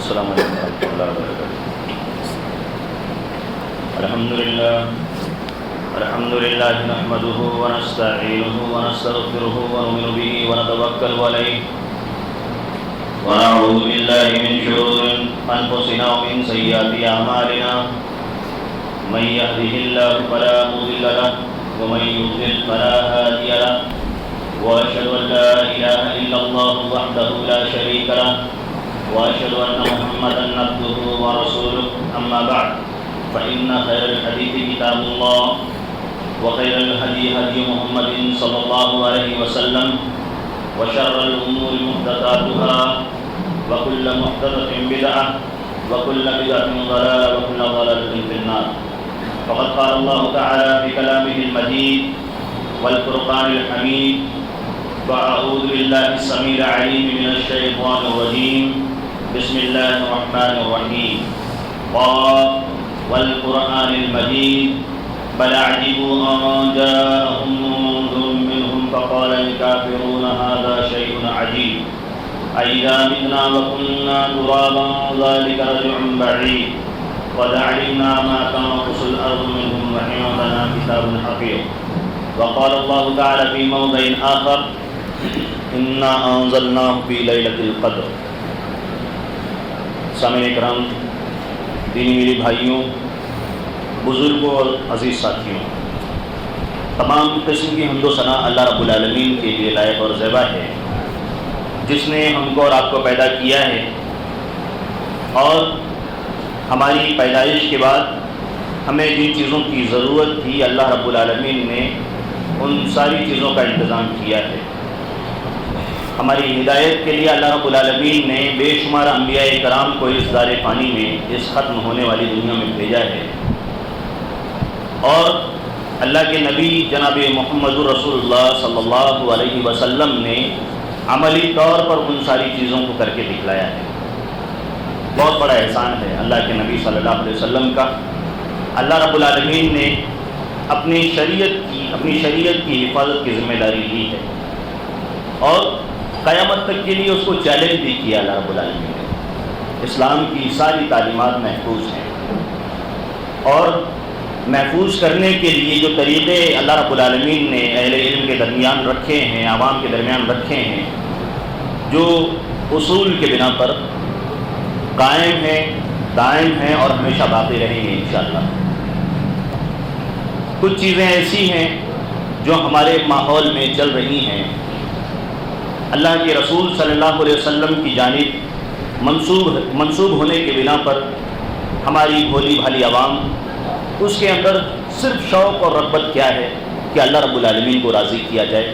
السلام علیکم ورحمۃ اللہ وبرکاتہ۔ الحمد للہ نحمده ونستعینه ونستغفره ونؤمن به ونتوکل علیہ ونعوذ باللہ من شرور انفسنا ومن سیئات اعمالنا من يهده الله فلا مضل له ومن يضلل فلا هادي له واشهد ان لا اله الا الله وحده لا شريك له واشهد ان محمدا عبده ورسوله اما بعد فان خير الحديث كتاب الله وخير الهدي هدي محمد صلى الله عليه وسلم وشر الامور محدثاتها وكل محدثة بدعة وكل بدعة ضلالة وكل ضلالة في النار فقد قال الله تعالى في كلامه المجيد والفرقان الحميد فأعوذ بالله السميع العليم من الشيطان الرجيم بسم الله الرحمن الرحيم قاف والقرآن المجيد بل عجبوا أن جاءهم منذر منهم فقال الكافرون هذا شيء عجيب أإذا متنا وكنا ترابا ذلك رجع بعيد قد علمنا ما تنقص الأرض منهم وعندنا كتاب حفيظ وقال الله تعالى في موضع آخر إنا أنزلناه في ليلة القدر۔ سامعین کرام، دینی میرے بھائیوں، بزرگوں اور عزیز ساتھیوں، تمام قسم کی حمد و ثنا اللہ رب العالمین کے لیے لائق اور زیبا ہے، جس نے ہم کو اور آپ کو پیدا کیا ہے، اور ہماری پیدائش کے بعد ہمیں جن چیزوں کی ضرورت تھی اللہ رب العالمین نے ان ساری چیزوں کا انتظام کیا ہے۔ ہماری ہدایت کے لیے اللہ رب العالمین نے بے شمار انبیاء کرام کو اس دار فانی میں، اس ختم ہونے والی دنیا میں بھیجا ہے، اور اللہ کے نبی جناب محمد رسول اللہ صلی اللہ علیہ وسلم نے عملی طور پر ان ساری چیزوں کو کر کے دکھلایا ہے۔ بہت بڑا احسان ہے اللہ کے نبی صلی اللہ علیہ وسلم کا۔ اللہ رب العالمین نے اپنی شریعت کی حفاظت کی ذمہ داری لی ہے، اور قیامت تک کے لیے اس کو چیلنج بھی کیا اللہ رب العالمین نے۔ اسلام کی ساری تعلیمات محفوظ ہیں، اور محفوظ کرنے کے لیے جو طریقے اللہ رب العالمین نے اہل علم کے درمیان رکھے ہیں، عوام کے درمیان رکھے ہیں، جو اصول کے بنا پر قائم ہیں، دائم ہیں اور ہمیشہ باقی رہیں گے انشاءاللہ۔ کچھ چیزیں ایسی ہیں جو ہمارے ماحول میں چل رہی ہیں، اللہ کے رسول صلی اللہ علیہ وسلم کی جانب منسوب ہونے کے بنا پر ہماری بھولی بھالی عوام، اس کے اندر صرف شوق اور رغبت کیا ہے کہ اللہ رب العالمین کو راضی کیا جائے،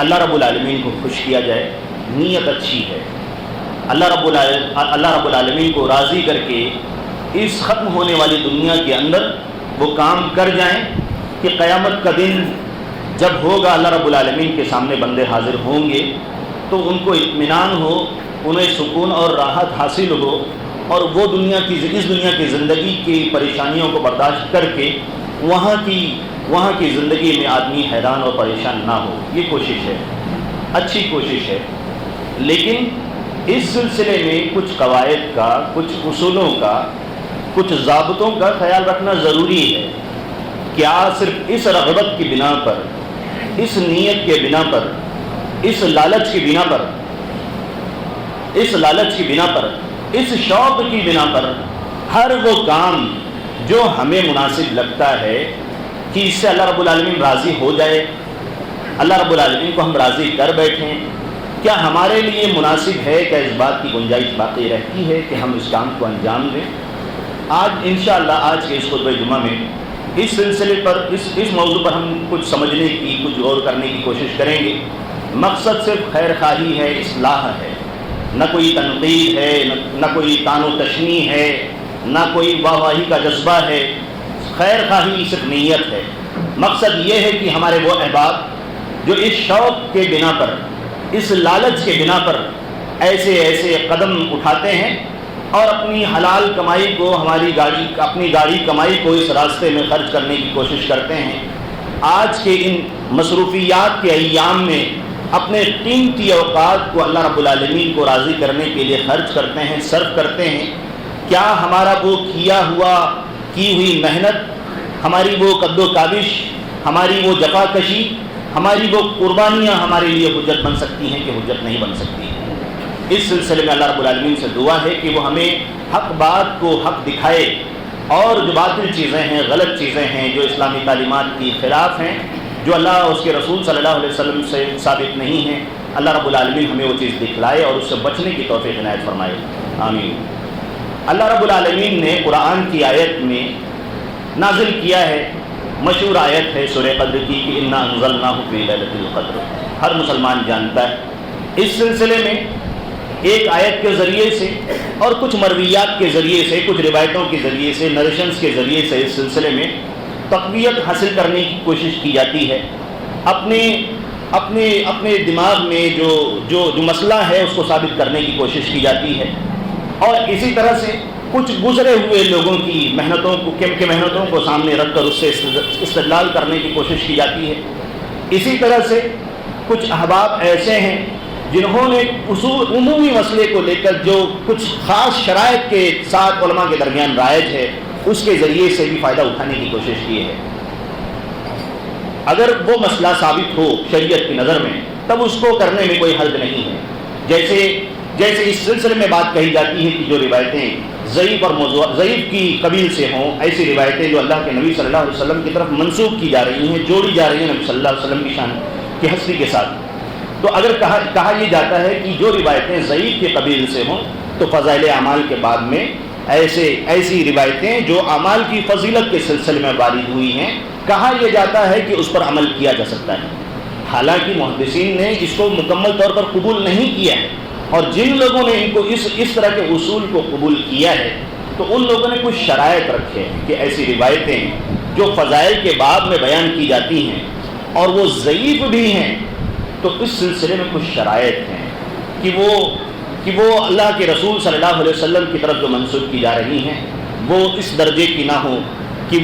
اللہ رب العالمین کو خوش کیا جائے۔ نیت اچھی ہے، اللہ رب العالمین کو راضی کر کے اس ختم ہونے والی دنیا کے اندر وہ کام کر جائیں کہ قیامت کا دن جب ہوگا، اللہ رب العالمین کے سامنے بندے حاضر ہوں گے تو ان کو اطمینان ہو، انہیں سکون اور راحت حاصل ہو، اور وہ اس دنیا کی زندگی کی پریشانیوں کو برداشت کر کے وہاں کی زندگی میں آدمی حیران اور پریشان نہ ہو۔ یہ کوشش ہے، اچھی کوشش ہے، لیکن اس سلسلے میں کچھ قواعد کا، کچھ اصولوں کا، کچھ ضابطوں کا خیال رکھنا ضروری ہے۔ کیا صرف اس رغبت کی بنا پر، اس نیت کے بنا پر، اس لالچ کی بنا پر، اس شوق کی بنا پر ہر وہ کام جو ہمیں مناسب لگتا ہے کہ اس سے اللہ رب العالمین راضی ہو جائے، اللہ رب العالمین کو ہم راضی کر بیٹھیں، کیا ہمارے لیے مناسب ہے؟ کیا اس بات کی گنجائش باقی رہتی ہے کہ ہم اس کام کو انجام دیں؟ آج انشاءاللہ آج کے اس خطبہ جمعہ میں اس سلسلے پر، اس موضوع پر ہم کچھ سمجھنے کی، کچھ غور کرنے کی کوشش کریں گے۔ مقصد صرف خیر خواہی ہے، اصلاح ہے، نہ کوئی تنقید ہے، نہ کوئی طعن و تشنیع ہے، نہ کوئی واہواہی کا جذبہ ہے۔ خیر خواہی صرف نیت ہے۔ مقصد یہ ہے کہ ہمارے وہ احباب جو اس شوق کے بنا پر، اس لالچ کے بنا پر ایسے قدم اٹھاتے ہیں اور اپنی حلال کمائی کو، اپنی گاڑی کمائی کو اس راستے میں خرچ کرنے کی کوشش کرتے ہیں، آج کے ان مصروفیات کے ایام میں اپنے قیمتی اوقات کو اللہ رب العالمین کو راضی کرنے کے لیے خرچ کرتے ہیں، صرف کرتے ہیں، کیا ہمارا وہ کی ہوئی محنت، ہماری وہ قد و کاوش، ہماری وہ جفا کشی، ہماری وہ قربانیاں ہمارے لیے حجت بن سکتی ہیں کہ حجت نہیں بن سکتی ہیں؟ اس سلسلے میں اللہ رب العالمین سے دعا ہے کہ وہ ہمیں حق بات کو حق دکھائے، اور جو باطل چیزیں ہیں، غلط چیزیں ہیں، جو اسلامی تعلیمات کی خلاف ہیں، جو اللہ اور اس کے رسول صلی اللہ علیہ وسلم سے ثابت نہیں ہیں، اللہ رب العالمین ہمیں وہ چیز دکھلائے اور اس سے بچنے کی توفیق عنایت فرمائے، آمین۔ اللہ رب العالمین نے قرآن کی آیت میں نازل کیا ہے، مشہور آیت ہے سورہ قدر کی کہ انا انزلناہ فی لیلۃ القدر، ہر مسلمان جانتا ہے۔ اس سلسلے میں ایک آیت کے ذریعے سے اور کچھ مرویات کے ذریعے سے، کچھ روایتوں کے ذریعے سے، نریشنز کے ذریعے سے اس سلسلے میں تقویت حاصل کرنے کی کوشش کی جاتی ہے، اپنے دماغ میں جو مسئلہ ہے اس کو ثابت کرنے کی کوشش کی جاتی ہے، اور اسی طرح سے کچھ گزرے ہوئے لوگوں کی محنتوں کو سامنے رکھ کر اس سے استدلال کرنے کی کوشش کی جاتی ہے۔ اسی طرح سے کچھ احباب ایسے ہیں جنہوں نے عمومی مسئلے کو لے کر جو کچھ خاص شرائط کے ساتھ علماء کے درمیان رائج ہے، اس کے ذریعے سے بھی فائدہ اٹھانے کی کوشش کی ہے۔ اگر وہ مسئلہ ثابت ہو شریعت کی نظر میں تب اس کو کرنے میں کوئی حرج نہیں ہے۔ جیسے اس سلسلے میں بات کہی جاتی ہے کہ جو روایتیں ضعیف کی قبیل سے ہوں، ایسی روایتیں جو اللہ کے نبی صلی اللہ علیہ وسلم کی طرف منسوب کی جا رہی ہیں، جوڑی جا رہی ہیں نبی صلی اللہ علیہ وسلم کی شان کی ہستی کے ساتھ، تو اگر کہا یہ جاتا ہے کہ جو روایتیں ضعیف کی قبیل سے ہوں تو فضائل اعمال کے بعد میں ایسی روایتیں جو اعمال کی فضیلت کے سلسلے میں وارد ہوئی ہیں، کہا یہ جاتا ہے کہ اس پر عمل کیا جا سکتا ہے۔ حالانکہ محدثین نے اس کو مکمل طور پر قبول نہیں کیا ہے، اور جن لوگوں نے ان کو اس طرح کے اصول کو قبول کیا ہے تو ان لوگوں نے کچھ شرائط رکھے ہیں کہ ایسی روایتیں جو فضائل کے باب میں بیان کی جاتی ہیں اور وہ ضعیف بھی ہیں، تو اس سلسلے میں کچھ شرائط ہیں کہ وہ اللہ کے رسول صلی اللہ علیہ وسلم کی طرف جو منسوب کی جا رہی ہیں وہ اس درجے کی نہ ہو کہ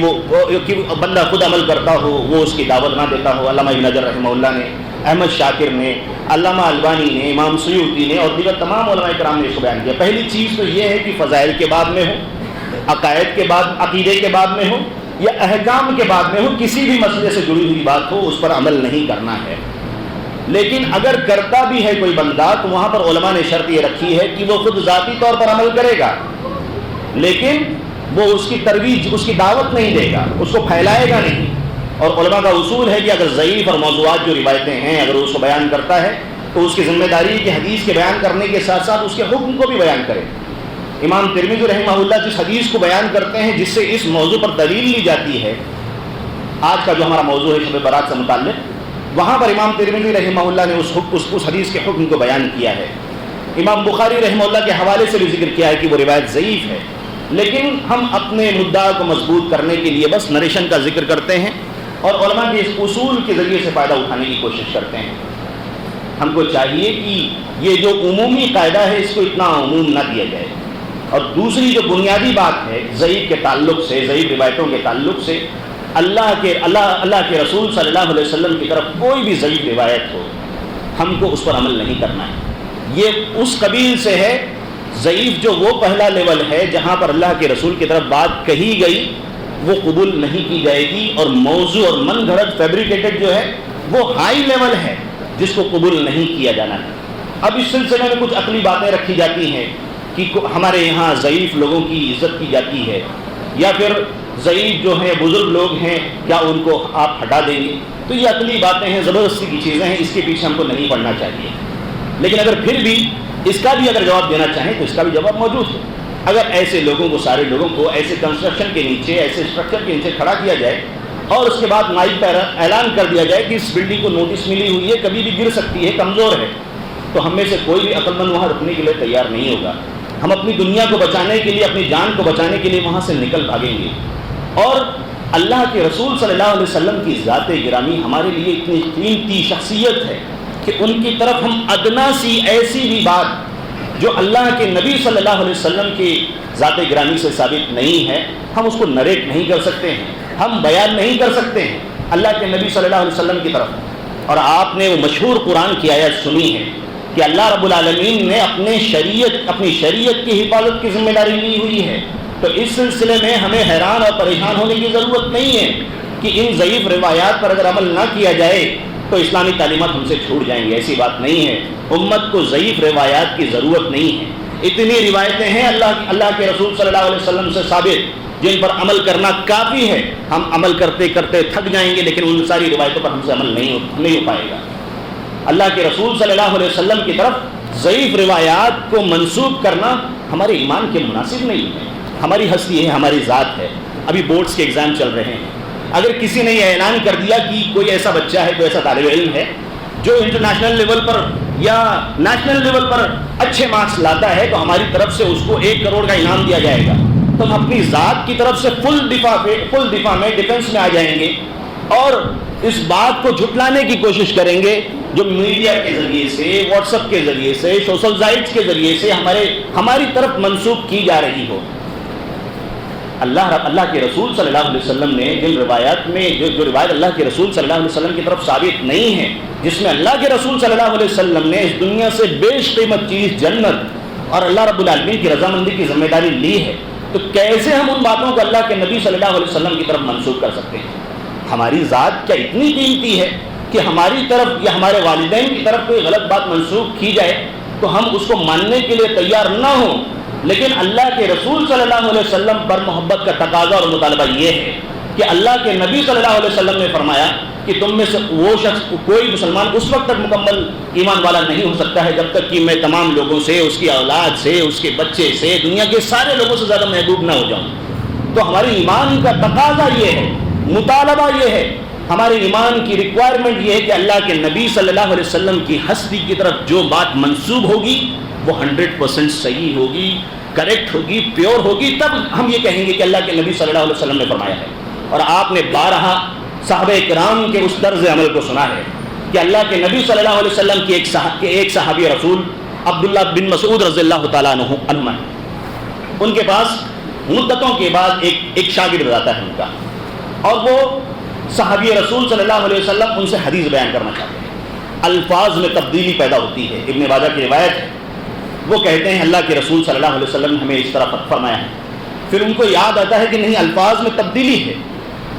بندہ خود عمل کرتا ہو، وہ اس کی دعوت نہ دیتا ہو۔ علامہ ابن حجر رحمہ اللہ نے، احمد شاکر نے، علامہ البانی نے، امام سیوطی نے اور دیگر تمام علماء کرام نے اس کو بیان کیا۔ پہلی چیز تو یہ ہے کہ فضائل کے باب میں ہو، عقائد کے بعد، عقیدے کے باب میں ہو یا احکام کے باب میں ہو، کسی بھی مسئلے سے جڑی ہوئی بات ہو اس پر عمل نہیں کرنا ہے۔ لیکن اگر کرتا بھی ہے کوئی بندہ تو وہاں پر علماء نے شرط یہ رکھی ہے کہ وہ خود ذاتی طور پر عمل کرے گا، لیکن وہ اس کی ترویج، اس کی دعوت نہیں دے گا، اس کو پھیلائے گا نہیں۔ اور علماء کا اصول ہے کہ اگر ضعیف اور موضوعات جو روایتیں ہیں اگر اس کو بیان کرتا ہے تو اس کی ذمہ داری ہے کہ حدیث کے بیان کرنے کے ساتھ ساتھ اس کے حکم کو بھی بیان کرے۔ امام ترمذی رحمہ اللہ جس حدیث کو بیان کرتے ہیں جس سے اس موضوع پر دلیل لی جاتی ہے، آج کا جو ہمارا موضوع ہے شب برات سے متعلق، وہاں پر امام ترمذی رحمہ اللہ نے اس حدیث کے حکم کو بیان کیا ہے۔ امام بخاری رحمہ اللہ کے حوالے سے بھی ذکر کیا ہے کہ وہ روایت ضعیف ہے، لیکن ہم اپنے مدعا کو مضبوط کرنے کے لیے بس نریشن کا ذکر کرتے ہیں اور علماء کے اس اصول کے ذریعے سے فائدہ اٹھانے کی کوشش کرتے ہیں۔ ہم کو چاہیے کہ یہ جو عمومی قاعدہ ہے اس کو اتنا عموم نہ دیا جائے، اور دوسری جو بنیادی بات ہے ضعیف کے تعلق سے، ضعیف روایتوں کے تعلق سے، اللہ کے رسول صلی اللہ علیہ وسلم کی طرف کوئی بھی ضعیف روایت ہو ہم کو اس پر عمل نہیں کرنا ہے۔ یہ اس قبیل سے ہے، ضعیف جو وہ پہلا لیول ہے جہاں پر اللہ کے رسول کی طرف بات کہی گئی وہ قبول نہیں کی جائے گی، اور موضوع اور من گھڑت فیبریکیٹڈ جو ہے وہ ہائی لیول ہے جس کو قبول نہیں کیا جانا ہے۔ اب اس سلسلے میں کچھ عقلی باتیں رکھی جاتی ہیں کہ ہمارے یہاں ضعیف لوگوں کی عزت کی جاتی ہے، یا پھر ضعیف جو ہیں بزرگ لوگ ہیں کیا ان کو آپ ہٹا دیں گے، تو یہ عقلی باتیں ہیں، زبردستی کی چیزیں ہیں، اس کے پیچھے ہم کو نہیں پڑنا چاہیے۔ لیکن اگر پھر بھی اس کا بھی اگر جواب دینا چاہیں تو اس کا بھی جواب موجود ہے۔ اگر ایسے لوگوں کو، سارے لوگوں کو ایسے کنسٹرکشن کے نیچے، ایسے اسٹرکچر کے نیچے کھڑا کیا جائے اور اس کے بعد مائک پر اعلان کر دیا جائے کہ اس بلڈنگ کو نوٹس ملی ہوئی ہے، کبھی بھی گر سکتی ہے، کمزور ہے، تو ہم میں سے کوئی بھی عقل مند وہاں رکنے کے لیے تیار نہیں ہوگا۔ ہم اپنی دنیا کو بچانے کے لیے، اپنی جان کو بچانے کے لیے وہاں سے نکل بھاگیں گے۔ اور اللہ کے رسول صلی اللہ علیہ وسلم کی ذات گرامی ہمارے لیے اتنی قیمتی شخصیت ہے کہ ان کی طرف ہم ادنا سی ایسی بھی بات جو اللہ کے نبی صلی اللہ علیہ وسلم کی ذات گرامی سے ثابت نہیں ہے، ہم اس کو نریٹ نہیں کر سکتے ہیں، ہم بیان نہیں کر سکتے ہیں اللہ کے نبی صلی اللہ علیہ وسلم کی طرف۔ اور آپ نے وہ مشہور قرآن کی آیت سنی ہے کہ اللہ رب العالمین نے اپنی شریعت کی حفاظت کی ذمہ داری لی ہوئی ہے، تو اس سلسلے میں ہمیں حیران اور پریشان ہونے کی ضرورت نہیں ہے کہ ان ضعیف روایات پر اگر عمل نہ کیا جائے تو اسلامی تعلیمات ہم سے چھوٹ جائیں گے. ایسی بات نہیں ہے. امت کو ضعیف روایات کی ضرورت نہیں ہے. اتنی روایتیں ہیں اللہ کے رسول صلی اللہ علیہ وسلم سے ثابت جن پر عمل کرنا کافی ہے. ہم عمل کرتے کرتے تھک جائیں گے لیکن ان ساری روایتوں پر ہم سے عمل نہیں ہو پائے گا. اللہ کے رسول صلی اللہ علیہ وسلم کی طرف ضعیف روایات کو منسوب کرنا ہمارے ایمان کے مناسب نہیں ہے. ہماری ہستی ہے، ہماری ذات ہے. ابھی بورڈز کے ایگزام چل رہے ہیں. اگر کسی نے یہ اعلان کر دیا کہ کوئی ایسا بچہ ہے، کوئی ایسا طالب علم ہے جو انٹرنیشنل لیول پر یا نیشنل لیول پر اچھے مارکس لاتا ہے تو ہماری طرف سے اس کو 1 کروڑ کا انعام دیا جائے گا، تو ہم اپنی ذات کی طرف سے فل دفاع میں ڈیفنس میں آ جائیں گے اور اس بات کو جھٹلانے کی کوشش کریں گے جو میڈیا کے ذریعے سے، واٹس ایپ کے ذریعے سے، سوشل سائٹس کے ذریعے سے ہماری طرف منسوب کی جا رہی ہو. اللہ کے رسول صلی اللہ علیہ وسلم نے جن روایات میں جو روایت اللہ کے رسول صلی اللہ علیہ وسلم کی طرف ثابت نہیں ہے، جس میں اللہ کے رسول صلی اللہ علیہ وسلم نے اس دنیا سے بیش قیمت چیز جنت اور اللہ رب العالمین کی رضامندی کی ذمہ داری لی ہے، تو کیسے ہم ان باتوں کو اللہ کے نبی صلی اللہ علیہ وسلم کی طرف منسوب کر سکتے ہیں؟ ہماری ذات کیا اتنی قیمتی ہے کہ ہماری طرف یا ہمارے والدین کی طرف کوئی غلط بات منسوب کی جائے تو ہم اس کو ماننے کے لیے تیار نہ ہوں؟ لیکن اللہ کے رسول صلی اللہ علیہ وسلم پر محبت کا تقاضا اور مطالبہ یہ ہے کہ اللہ کے نبی صلی اللہ علیہ وسلم نے فرمایا کہ تم میں سے وہ شخص، کوئی مسلمان اس وقت تک مکمل ایمان والا نہیں ہو سکتا ہے جب تک کہ میں تمام لوگوں سے، اس کی اولاد سے، اس کے بچے سے، دنیا کے سارے لوگوں سے زیادہ محبوب نہ ہو جاؤں. تو ہماری ایمان کا تقاضا یہ ہے، مطالبہ یہ ہے، ہمارے ایمان کی ریکوائرمنٹ یہ ہے کہ اللہ کے نبی صلی اللہ علیہ وسلم کی ہستی کی طرف جو بات منسوب ہوگی وہ 100% صحیح ہوگی، کریکٹ ہوگی، پیور ہوگی، تب ہم یہ کہیں گے کہ اللہ کے نبی صلی اللہ علیہ وسلم نے فرمایا ہے. اور آپ نے بارہا صحابہ کرام کے اس طرز عمل کو سنا ہے کہ اللہ کے نبی صلی اللہ علیہ وسلم کی ایک صحابی رسول عبداللہ بن مسعود رضی اللہ تعالیٰ عنہ، ان کے پاس مدتوں کے بعد ایک شاگرد آتا ہے ان کا، اور وہ صحابی رسول صلی اللہ علیہ وسلم ان سے حدیث بیان کرنا چاہتے ہیں. الفاظ میں تبدیلی پیدا ہوتی ہے. ابن ماجہ کی روایت ہے، وہ کہتے ہیں اللہ کے رسول صلی اللہ علیہ وسلم نے ہمیں اس طرح فرمایا ہے. پھر ان کو یاد آتا ہے کہ نہیں، الفاظ میں تبدیلی ہے.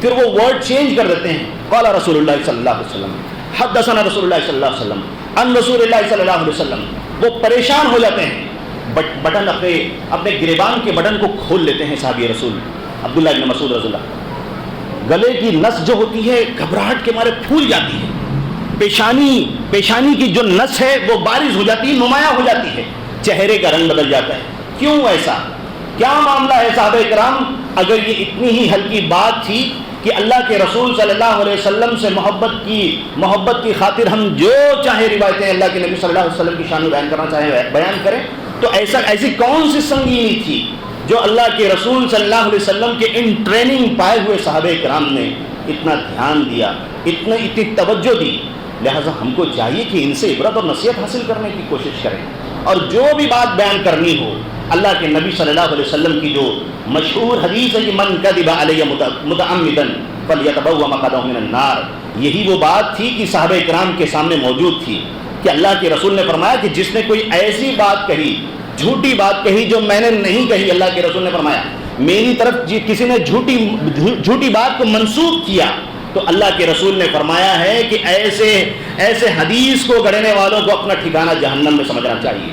پھر وہ ورڈ چینج کر دیتے ہیں. قال رسول اللہ صلی اللہ علیہ وسلم، حدثنا رسول اللہ صلی اللہ علیہ وسلم، عن رسول اللہ صلی اللہ علیہ وسلم. وہ پریشان ہو جاتے ہیں، بٹن اپنے گریبان کے بٹن کو کھول لیتے ہیں صحابی رسول عبداللہ بن مسعود رضی اللہ. گلے کی نس جو ہوتی ہے گھبراہٹ کے مارے پھول جاتی ہے. پیشانی کی جو نس ہے وہ بارز ہو جاتی ہے، نمایاں ہو جاتی ہے. چہرے کا رنگ بدل جاتا ہے. کیوں ایسا؟ کیا معاملہ ہے صحابہ کرام؟ اگر یہ اتنی ہی ہلکی بات تھی کہ اللہ کے رسول صلی اللہ علیہ وسلم سے محبت کی خاطر ہم جو چاہے روایتیں اللہ کے نبی صلی اللہ علیہ وسلم کی شان میں بیان کرنا چاہیں بیان کریں، تو ایسی کون سی سنگینی تھی جو اللہ کے رسول صلی اللہ علیہ وسلم کے ان ٹریننگ پائے ہوئے صحابہ کرام نے اتنا دھیان دیا، اتنی توجہ دی؟ لہٰذا ہم کو چاہیے کہ ان سے عبرت اور نصیحت حاصل کرنے کی کوشش کریں، اور جو بھی بات بیان کرنی ہو اللہ کے نبی صلی اللہ علیہ وسلم کی جو مشہور حدیث ہے کہ من کذب علی متعمدا فلیتبوأ مقعدہ من النار، یہی وہ بات تھی کہ صحابہ کرام کے سامنے موجود تھی کہ اللہ کے رسول نے فرمایا کہ جس نے کوئی ایسی بات کہی، جھوٹی بات کہی جو میں نے نہیں کہی، اللہ کے رسول نے فرمایا میری طرف کسی نے جھوٹی بات کو منسوب کیا تو اللہ کے رسول نے فرمایا ہے کہ ایسے حدیث کو گڑھنے والوں کو اپنا ٹھکانہ جہنم میں سمجھنا چاہیے.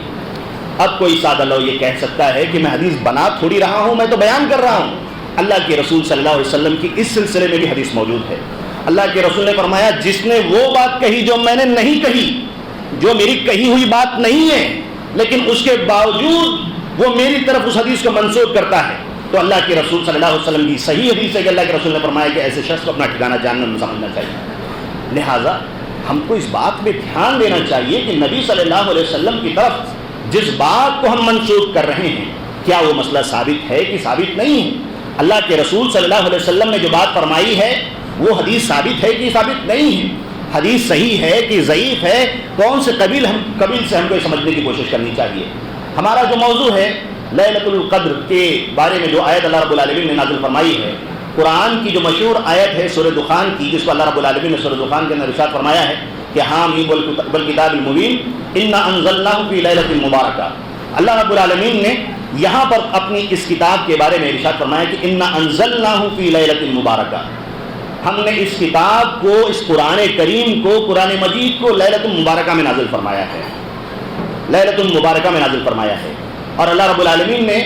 اب کوئی سادہ لو یہ کہہ سکتا ہے کہ میں حدیث بنا تھوڑی رہا ہوں، میں تو بیان کر رہا ہوں. اللہ کے رسول صلی اللہ علیہ وسلم کی اس سلسلے میں بھی حدیث موجود ہے. اللہ کے رسول نے فرمایا جس نے وہ بات کہی جو میں نے نہیں کہی، جو میری کہی ہوئی بات نہیں ہے، لیکن اس کے باوجود وہ میری طرف اس حدیث کو منسوب کرتا ہے، تو اللہ کے رسول صلی اللہ علیہ وسلم کی صحیح حدیث ہے کہ اللہ کے رسول نے فرمایا کہ ایسے شخص کو اپنا ٹھکانہ جہنم میں سمجھنا چاہیے. لہٰذا ہم کو اس بات پہ دھیان دینا چاہیے کہ نبی صلی اللہ علیہ وسلم کی طرف جس بات کو ہم منسوب کر رہے ہیں کیا وہ مسئلہ ثابت ہے کہ ثابت نہیں ہے. اللہ کے رسول صلی اللہ علیہ وسلم نے جو بات فرمائی ہے وہ حدیث ثابت ہے کہ ثابت نہیں ہے، حدیث صحیح ہے کہ ضعیف ہے، کون سے قبیل سے ہم کو سمجھنے کی کوشش کرنی چاہیے. ہمارا جو موضوع ہے لیلۃ القدر کے بارے میں جو آیت اللہ رب العالمین نے نازل فرمائی ہے، قرآن کی جو مشہور آیت ہے سورہ دخان کی، جس کو اللہ رب العالمین نے سورہ دخان کے اندر ارشاد فرمایا ہے کہ حامیم والکتاب المبین انا انزلناہ فی لیلۃ مبارکہ. اللہ رب العالمین نے یہاں پر اپنی اس کتاب کے بارے میں ارشاد فرمایا کہ انا انزلناہ فی لیلۃ مبارکہ، ہم نے اس کتاب کو، اس قرآن کریم کو، قرآن مجید کو لیلۃ مبارکہ میں نازل فرمایا ہے، لیلۃ مبارکہ میں نازل فرمایا ہے. اور اللہ رب العالمین نے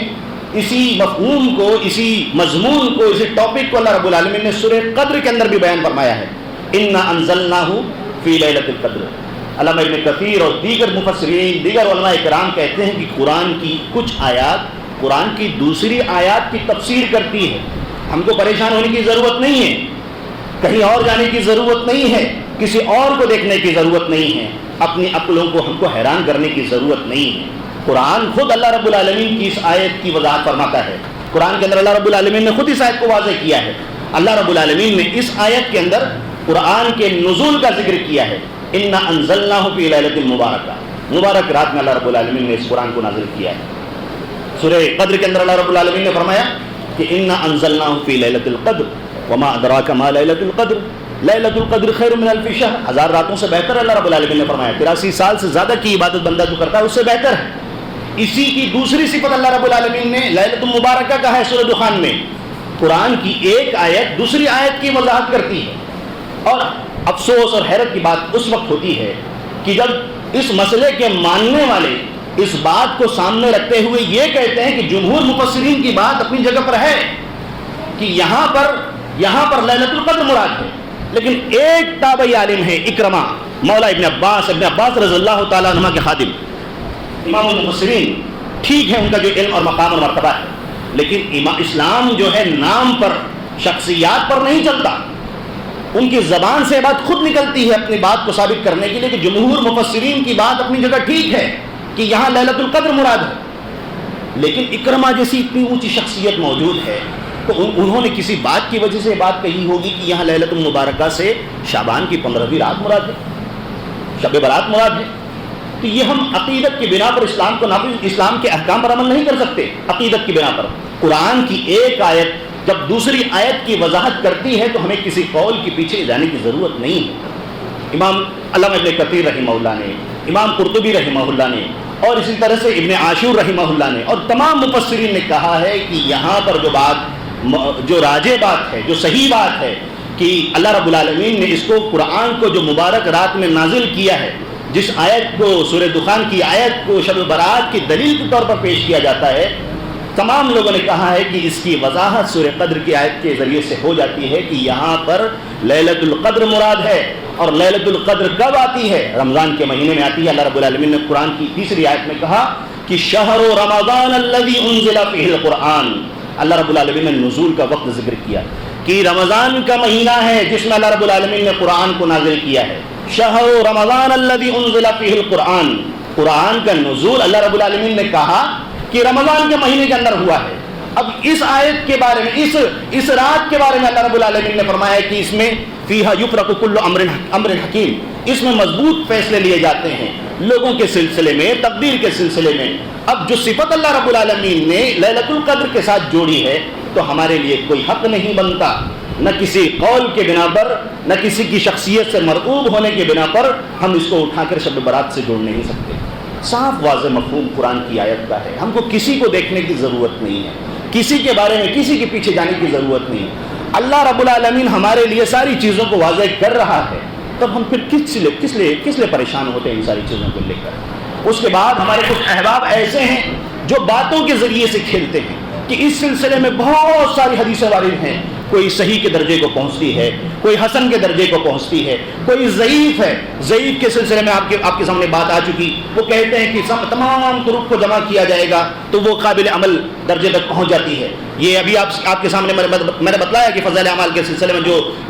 اسی مفہوم کو، اسی مضمون کو، اسی ٹاپک کو اللہ رب العالمین نے سورہ قدر کے اندر بھی بیان فرمایا ہے، انا انزلناہ فی لیلۃ القدر. علامہ ابن کثیر اور دیگر مفسرین، دیگر علماء کرام کہتے ہیں کہ قرآن کی کچھ آیات قرآن کی دوسری آیات کی تفسیر کرتی ہے. ہم کو پریشان ہونے کی ضرورت نہیں ہے، کہیں اور جانے کی ضرورت نہیں ہے، کسی اور کو دیکھنے کی ضرورت نہیں ہے، اپنی عقلوں کو ہم کو حیران کرنے کی ضرورت نہیں ہے. قرآن خود اللہ رب العالمین کی اس آیت کی وضاحت فرماتا ہے. قرآن کے اندر اللہ رب العالمین نے خود اس آیت کو واضح کیا ہے. اللہ رب العالمین نے اس آیت کے اندر قرآن کے نزول کا ذکر کیا ہے، انا انزلناہ فی لیلۃ مبارکہ، مبارک رات میں اللہ رب العالمین نے اس قرآن کو نازل کیا ہے. سورہ قدر کے اندر اللہ رب العالمین نے فرمایا کہ انا انزلناہ فی لیلۃ القدر وما ادراک ما لیلۃ القدر لیلۃ القدر خیر من الف شہر. 1000 راتوں سے بہتر اللہ رب العالمین نے فرمایا. 83 سال سے زیادہ کی عبادت بندہ جو کرتا ہے اس سے بہتر ہے. اسی کی دوسری صفت اللہ رب العالمین نے لیلۃ مبارکہ کا ہے سورہ دخان میں. قرآن کی ایک آیت دوسری آیت کی وضاحت کرتی ہے. اور افسوس اور حیرت کی بات اس وقت ہوتی ہے کہ جب اس مسئلے کے ماننے والے اس بات کو سامنے رکھتے ہوئے یہ کہتے ہیں کہ جمہور مفسرین کی بات اپنی جگہ پر ہے کہ یہاں پر لیلۃ القدر مراد ہے، لیکن ایک تابعی عالم ہے اکرمہ مولا ابن عباس رضی اللہ تعالیٰ عنہ کے خادم امام المفسرین. ٹھیک ہے ان کا جو علم اور مقام اور مرتبہ ہے، لیکن اسلام جو ہے نام پر، شخصیات پر نہیں چلتا. ان کی زبان سے بات خود نکلتی ہے اپنی بات کو ثابت کرنے کے لیے کہ جمہور مفسرین کی بات اپنی جگہ ٹھیک ہے کہ یہاں لیلۃ القدر مراد ہے، لیکن اکرمہ جیسی اتنی اونچی شخصیت موجود ہے تو انہوں نے کسی بات کی وجہ سے بات کہی ہوگی کہ یہاں لیلۃ المبارکہ سے شعبان کی 15ویں رات مراد ہے، شب برات مراد ہے. تو یہ ہم عقیدت کی بنا پر اسلام کے احکام پر عمل نہیں کر سکتے. عقیدت کی بنا پر قرآن کی ایک آیت جب دوسری آیت کی وضاحت کرتی ہے تو ہمیں کسی قول کے پیچھے جانے کی ضرورت نہیں ہے. امام علامہ ابن کثیر رحمہ اللہ نے، امام قرطبی رحمہ اللہ نے، اور اسی طرح سے ابن عاشور رحمہ اللہ نے اور تمام مفسرین نے کہا ہے کہ یہاں پر جو راجح بات ہے، جو صحیح بات ہے کہ اللہ رب العالمین نے اس کو قرآن کو جو مبارک رات میں نازل کیا ہے، جس آیت کو سورہ دخان کی آیت کو شب برات کی دلیل کے طور پر پیش کیا جاتا ہے، تمام لوگوں نے کہا ہے کہ اس کی وضاحت سورہ قدر کی آیت کے ذریعے سے ہو جاتی ہے کہ یہاں پر لیلۃ القدر مراد ہے. اور لیلۃ القدر کب آتی ہے؟ رمضان کے مہینے میں آتی ہے. اللہ رب العالمین نے قرآن کی تیسری آیت میں کہا کہ شہر رمضان الذی انزل فیہ القرآن. اللہ رب العالمین نے نزول کا وقت ذکر کیا کہ رمضان کا مہینہ ہے جس میں اللہ رب العالمین نے قرآن کو نازل کیا ہے. شہر رمضان الذی انزل فیہ القرآن، قرآن کا نزول اللہ رب العالمین نے کہا کہ رمضان کے مہینے کے اندر ہوا ہے. اب اس آیت کے بارے میں، اس رات کے بارے میں اللہ رب العالمین نے فرمایا کہ اس میں فیہا یفرق کل امر حکیم، اس میں مضبوط فیصلے لیے جاتے ہیں لوگوں کے سلسلے میں، تقدیر کے سلسلے میں. اب جو صفت اللہ رب العالمین نے لیلۃ القدر کے ساتھ جوڑی ہے تو ہمارے لیے کوئی حق نہیں بنتا، نہ کسی قول کے بنا پر، نہ کسی کی شخصیت سے مرعوب ہونے کے بنا پر ہم اس کو اٹھا کر شب برات سے جوڑ نہیں سکتے. صاف واضح مفہوم قرآن کی آیت کا ہے. ہم کو کسی کو دیکھنے کی ضرورت نہیں ہے، کسی کے بارے میں کسی کے پیچھے جانے کی ضرورت نہیں. اللہ رب العالمین ہمارے لیے ساری چیزوں کو واضح کر رہا ہے، تب ہم پھر کس لیے پریشان ہوتے ہیں ان ساری چیزوں کو لے کر. اس کے بعد ہمارے کچھ احباب ایسے ہیں جو باتوں کے ذریعے سے کھیلتے ہیں کہ اس سلسلے میں بہت ساری حدیثیں وارد ہیں، کوئی صحیح کے درجے کو پہنچتی ہے، کوئی حسن کے درجے کو پہنچتی ہے، کوئی ضعیف ہے. ضعیف کے سلسلے میں آپ کے سامنے بات آ چکی. وہ کہتے ہیں کہ تمام طرق کو جمع کیا جائے گا تو وہ قابل عمل درجے تک پہنچ جاتی ہے. یہ ابھی آپ کے سامنے میں نے بتلایا کہ فضائل اعمال کے سلسلے میں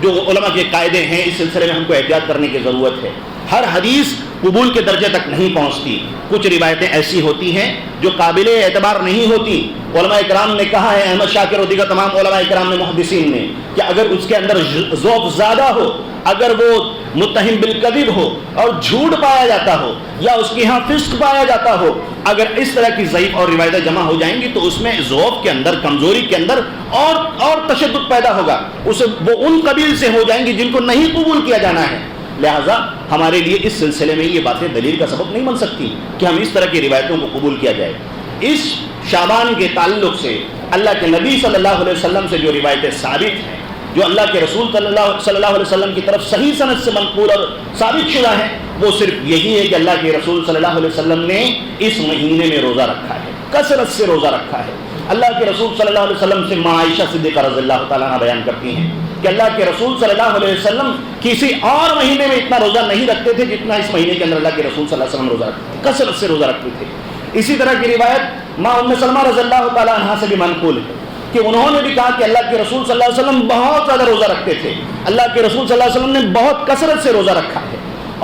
جو علماء کے قاعدے ہیں، اس سلسلے میں ہم کو احتیاط کرنے کی ضرورت ہے. ہر حدیث قبول کے درجے تک نہیں پہنچتی. کچھ روایتیں ایسی ہوتی ہیں جو قابل اعتبار نہیں ہوتی. علماء کرام نے کہا ہے، احمد شاکر اور دیگر تمام علماء کرام نے، محدثین نے، کہ اگر اس کے اندر ذوق زیادہ ہو، اگر وہ متہم بالکذب ہو اور جھوٹ پایا جاتا ہو، یا اس کے ہاں فسق پایا جاتا ہو، اگر اس طرح کی ضعیف اور روایتیں جمع ہو جائیں گی تو اس میں ذوق کے اندر، کمزوری کے اندر اور تشدد پیدا ہوگا. وہ ان قبیل سے ہو جائیں گی جن کو نہیں قبول کیا جانا ہے. لہٰذا ہمارے لیے اس سلسلے میں یہ باتیں دلیل کا سبب نہیں بن سکتی کہ ہم اس طرح کی روایتوں کو قبول کیا جائے۔ اس شعبان کے تعلق سے اللہ کے نبی صلی اللہ علیہ وسلم سے جو روایتیں ثابت ہیں، جو اللہ کے رسول صلی اللہ علیہ وسلم کی طرف صحیح سند سے منقول اور ثابت شدہ ہے، وہ صرف یہی ہے کہ اللہ کے رسول صلی اللہ علیہ وسلم نے اس مہینے میں روزہ رکھا ہے، کثرت سے روزہ رکھا ہے۔ اللہ کے رسول صلی اللہ علیہ وسلم سے عائشہ صدیقہ رضی اللہ تعالیٰ عنہ بیان کرتی ہیں کہ اللہ کے رسول صلی اللہ علیہ وسلم کسی اور مہینے میں اتنا روزہ نہیں رکھتے تھے جتنا اس مہینے کے اندر اللہ کے رسول صلی اللہ علیہ وسلم روزہ رکھتے تھے، کثرت سے روزہ رکھتے تھے۔ اسی طرح کی روایت ماں ام سلمہ رضی اللہ تعالیٰ عنہ سے بھی منقول ہے کہ انہوں نے بھی کہا کہ اللہ کے رسول صلی اللہ علیہ وسلم بہت زیادہ روزہ رکھتے تھے، اللہ کے رسول صلی اللہ علیہ وسلم نے بہت کثرت سے روزہ رکھا ہے۔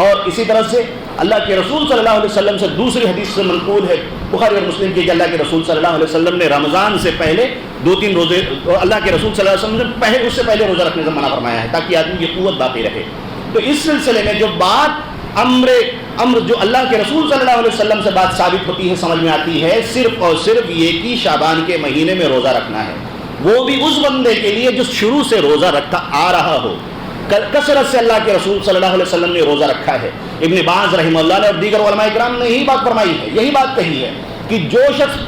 اور اسی طرح سے اللہ کے رسول صلی اللہ علیہ وسلم سے دوسری حدیث سے منقول ہے بخاری اور مسلم کی کہ اللہ کے رسول صلی اللہ علیہ وسلم نے رمضان سے پہلے 2-3 روزے، اللہ کے رسول صلی اللہ علیہ وسلم نے اس سے پہلے روزہ رکھنے سے منع فرمایا ہے تاکہ آدمی کی قوت باقی رہے۔ تو اس سلسلے میں جو بات امر جو اللہ کے رسول صلی اللہ علیہ وسلم سے بات ثابت ہوتی ہے، سمجھ میں آتی ہے، صرف اور صرف یہ کہ شعبان کے مہینے میں روزہ رکھنا ہے، وہ بھی اس بندے کے لیے جو شروع سے روزہ رکھتا آ رہا ہو۔ کثرت سے اللہ کے رسول صلی اللہ علیہ وسلم نے روزہ رکھا ہے۔ ابن باز رحمہ اللہ نے اور دیگر علماء کرام نے یہی بات فرمائی ہے، یہی بات کہی ہے کہ جو شخص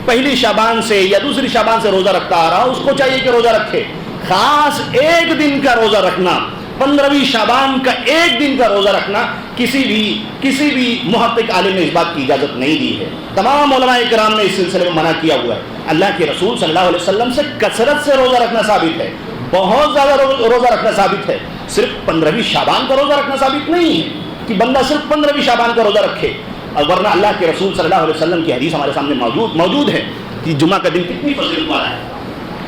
پہلی شعبان سے یا دوسری شعبان سے روزہ رکھتا آ رہا ہو، اس کو چاہیے کہ روزہ رکھے۔ خاص ایک دن کا روزہ رکھنا، 15ویں شعبان کا ایک دن کا روزہ رکھنا کسی بھی محقق عالم نے اس بات کی اجازت نہیں دی ہے۔ تمام علماء کرام نے اس سلسلے میں منع کیا ہوا ہے۔ اللہ کے رسول صلی اللہ علیہ وسلم سے کثرت سے روزہ رکھنا ثابت ہے، بہت زیادہ روزہ رکھنا ثابت ہے، صرف 15ویں شعبان کا روزہ رکھنا ثابت نہیں ہے کہ بندہ صرف 15ویں شعبان کا روزہ رکھے۔ اور ورنہ اللہ کے رسول صلی اللہ علیہ وسلم کی حدیث ہمارے سامنے موجود ہے کہ جمعہ کا دن کتنی فضیلت والا ہے۔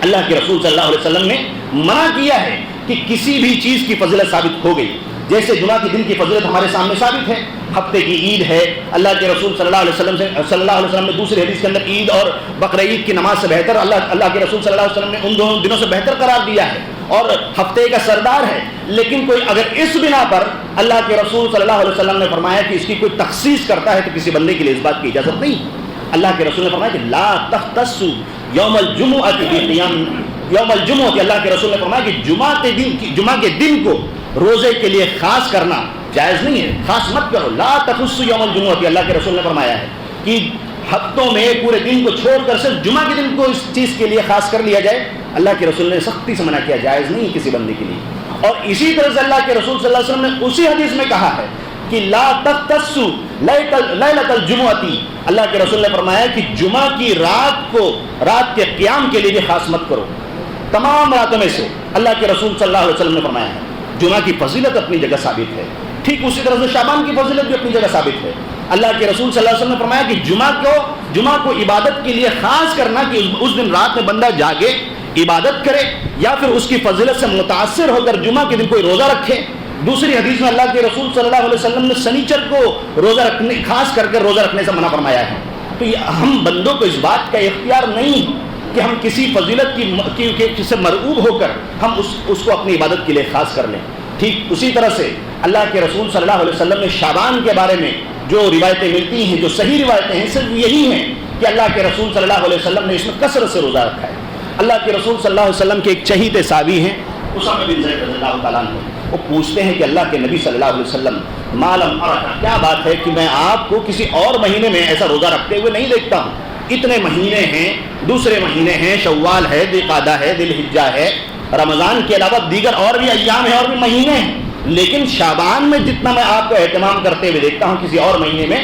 اللہ کے رسول صلی اللہ علیہ وسلم نے منع کیا ہے کہ کسی بھی چیز کی فضیلت ثابت ہو گئی، جیسے جمعہ کے دن کی فضیلت ہمارے سامنے ثابت ہے، ہفتے کی عید ہے، اللہ کے رسول صلی اللہ علیہ وسلم نے دوسری حدیث کے اندر عید اور بقرعید کی نماز سے بہتر اللہ کے رسول صلی اللہ علیہ وسلم نے ان دونوں دنوں سے بہتر قرار دیا ہے اور ہفتے کا سردار ہے۔ لیکن کوئی اگر اس بنا پر اللہ کے رسول صلی اللہ علیہ وسلم نے فرمایا کہ اس کی کوئی تخصیص کرتا ہے تو کسی بندے کے لیے اس بات کی اجازت نہیں۔ اللہ کے رسول نے فرمایا کہ لا تختصوا یوم الجمعہ بقیام یوم الجمعہ، اللہ کے رسول نے فرمایا کہ جمعہ کے دن کو روزے کے لیے خاص کرنا جائز نہیں ہے، خاص مت کرو۔ لا تخصوا یوم الجمعہ، اللہ کے رسول نے فرمایا ہے کہ ہفتوں میں پورے دن کو چھوڑ کر صرف جمعہ کے دن کو اس چیز کے لیے خاص کر لیا جائے، اللہ کے رسول نے سختی سے منع کیا، جائز نہیں کسی بندے کے لیے۔ اور اسی طرح سے اللہ کے رسول صلی اللہ علیہ وسلم نے اسی حدیث میں کہا ہے کہ لا تختصوا لیلۃ الجمعہ، اللہ کے رسول نے فرمایا کہ جمعہ کی رات کے قیام کے لیے بھی خاص مت کرو۔ تمام راتوں میں سے اللہ کے رسول صلی اللہ علیہ وسلم نے فرمایا ہے۔ جمعہ کی فضیلت اپنی جگہ ثابت ہے، ٹھیک اسی طرح سے شعبان کی فضیلت بھی اپنی جگہ ثابت ہے۔ اللہ کے رسول صلی اللہ علیہ وسلم نے فرمایا کہ جمعہ کو عبادت کے لیے خاص کرنا، کہ اس دن رات میں بندہ جاگے عبادت کرے یا پھر اس کی فضیلت سے متاثر ہو کر جمعہ کے دن کوئی روزہ رکھے۔ دوسری حدیث میں اللہ کے رسول صلی اللہ علیہ وسلم نے سنیچر کو روزہ رکھنے، خاص کر کے روزہ رکھنے سے منع فرمایا ہے۔ تو یہ ہم بندوں کو اس بات کا اختیار نہیں کہ ہم کسی فضیلت کی سے مرعوب ہو کر ہم اس کو اپنی عبادت کے لیے خاص کر لیں۔ ٹھیک اسی طرح سے اللہ کے رسول صلی اللہ علیہ وسلم نے شعبان کے بارے میں جو روایتیں ملتی ہیں، جو صحیح روایتیں ہیں، صرف یہی ہیں کہ اللہ کے رسول صلی اللہ علیہ وسلم نے اس میں کثرت سے روزہ رکھا ہے۔ اللہ کے رسول صلی اللہ علیہ وسلم کے ایک چہیتے صحابی ہیں اسامہ بن زید رضی اللہ تعالیٰ عنہ، وہ پوچھتے ہیں کہ اللہ کے نبی صلی اللہ علیہ وسلم معلوم کیا بات ہے کہ میں آپ کو کسی اور مہینے میں ایسا روزہ رکھتے ہوئے نہیں دیکھتا ہوں؟ اتنے مہینے ہیں، دوسرے مہینے ہیں، شوال ہے، ذی القعدہ ہے، ذی الحجہ ہے، رمضان کے علاوہ دیگر اور بھی ایام ہیں اور بھی مہینے ہیں، لیکن شعبان میں جتنا میں آپ کو اہتمام کرتے ہوئے دیکھتا ہوں کسی اور مہینے میں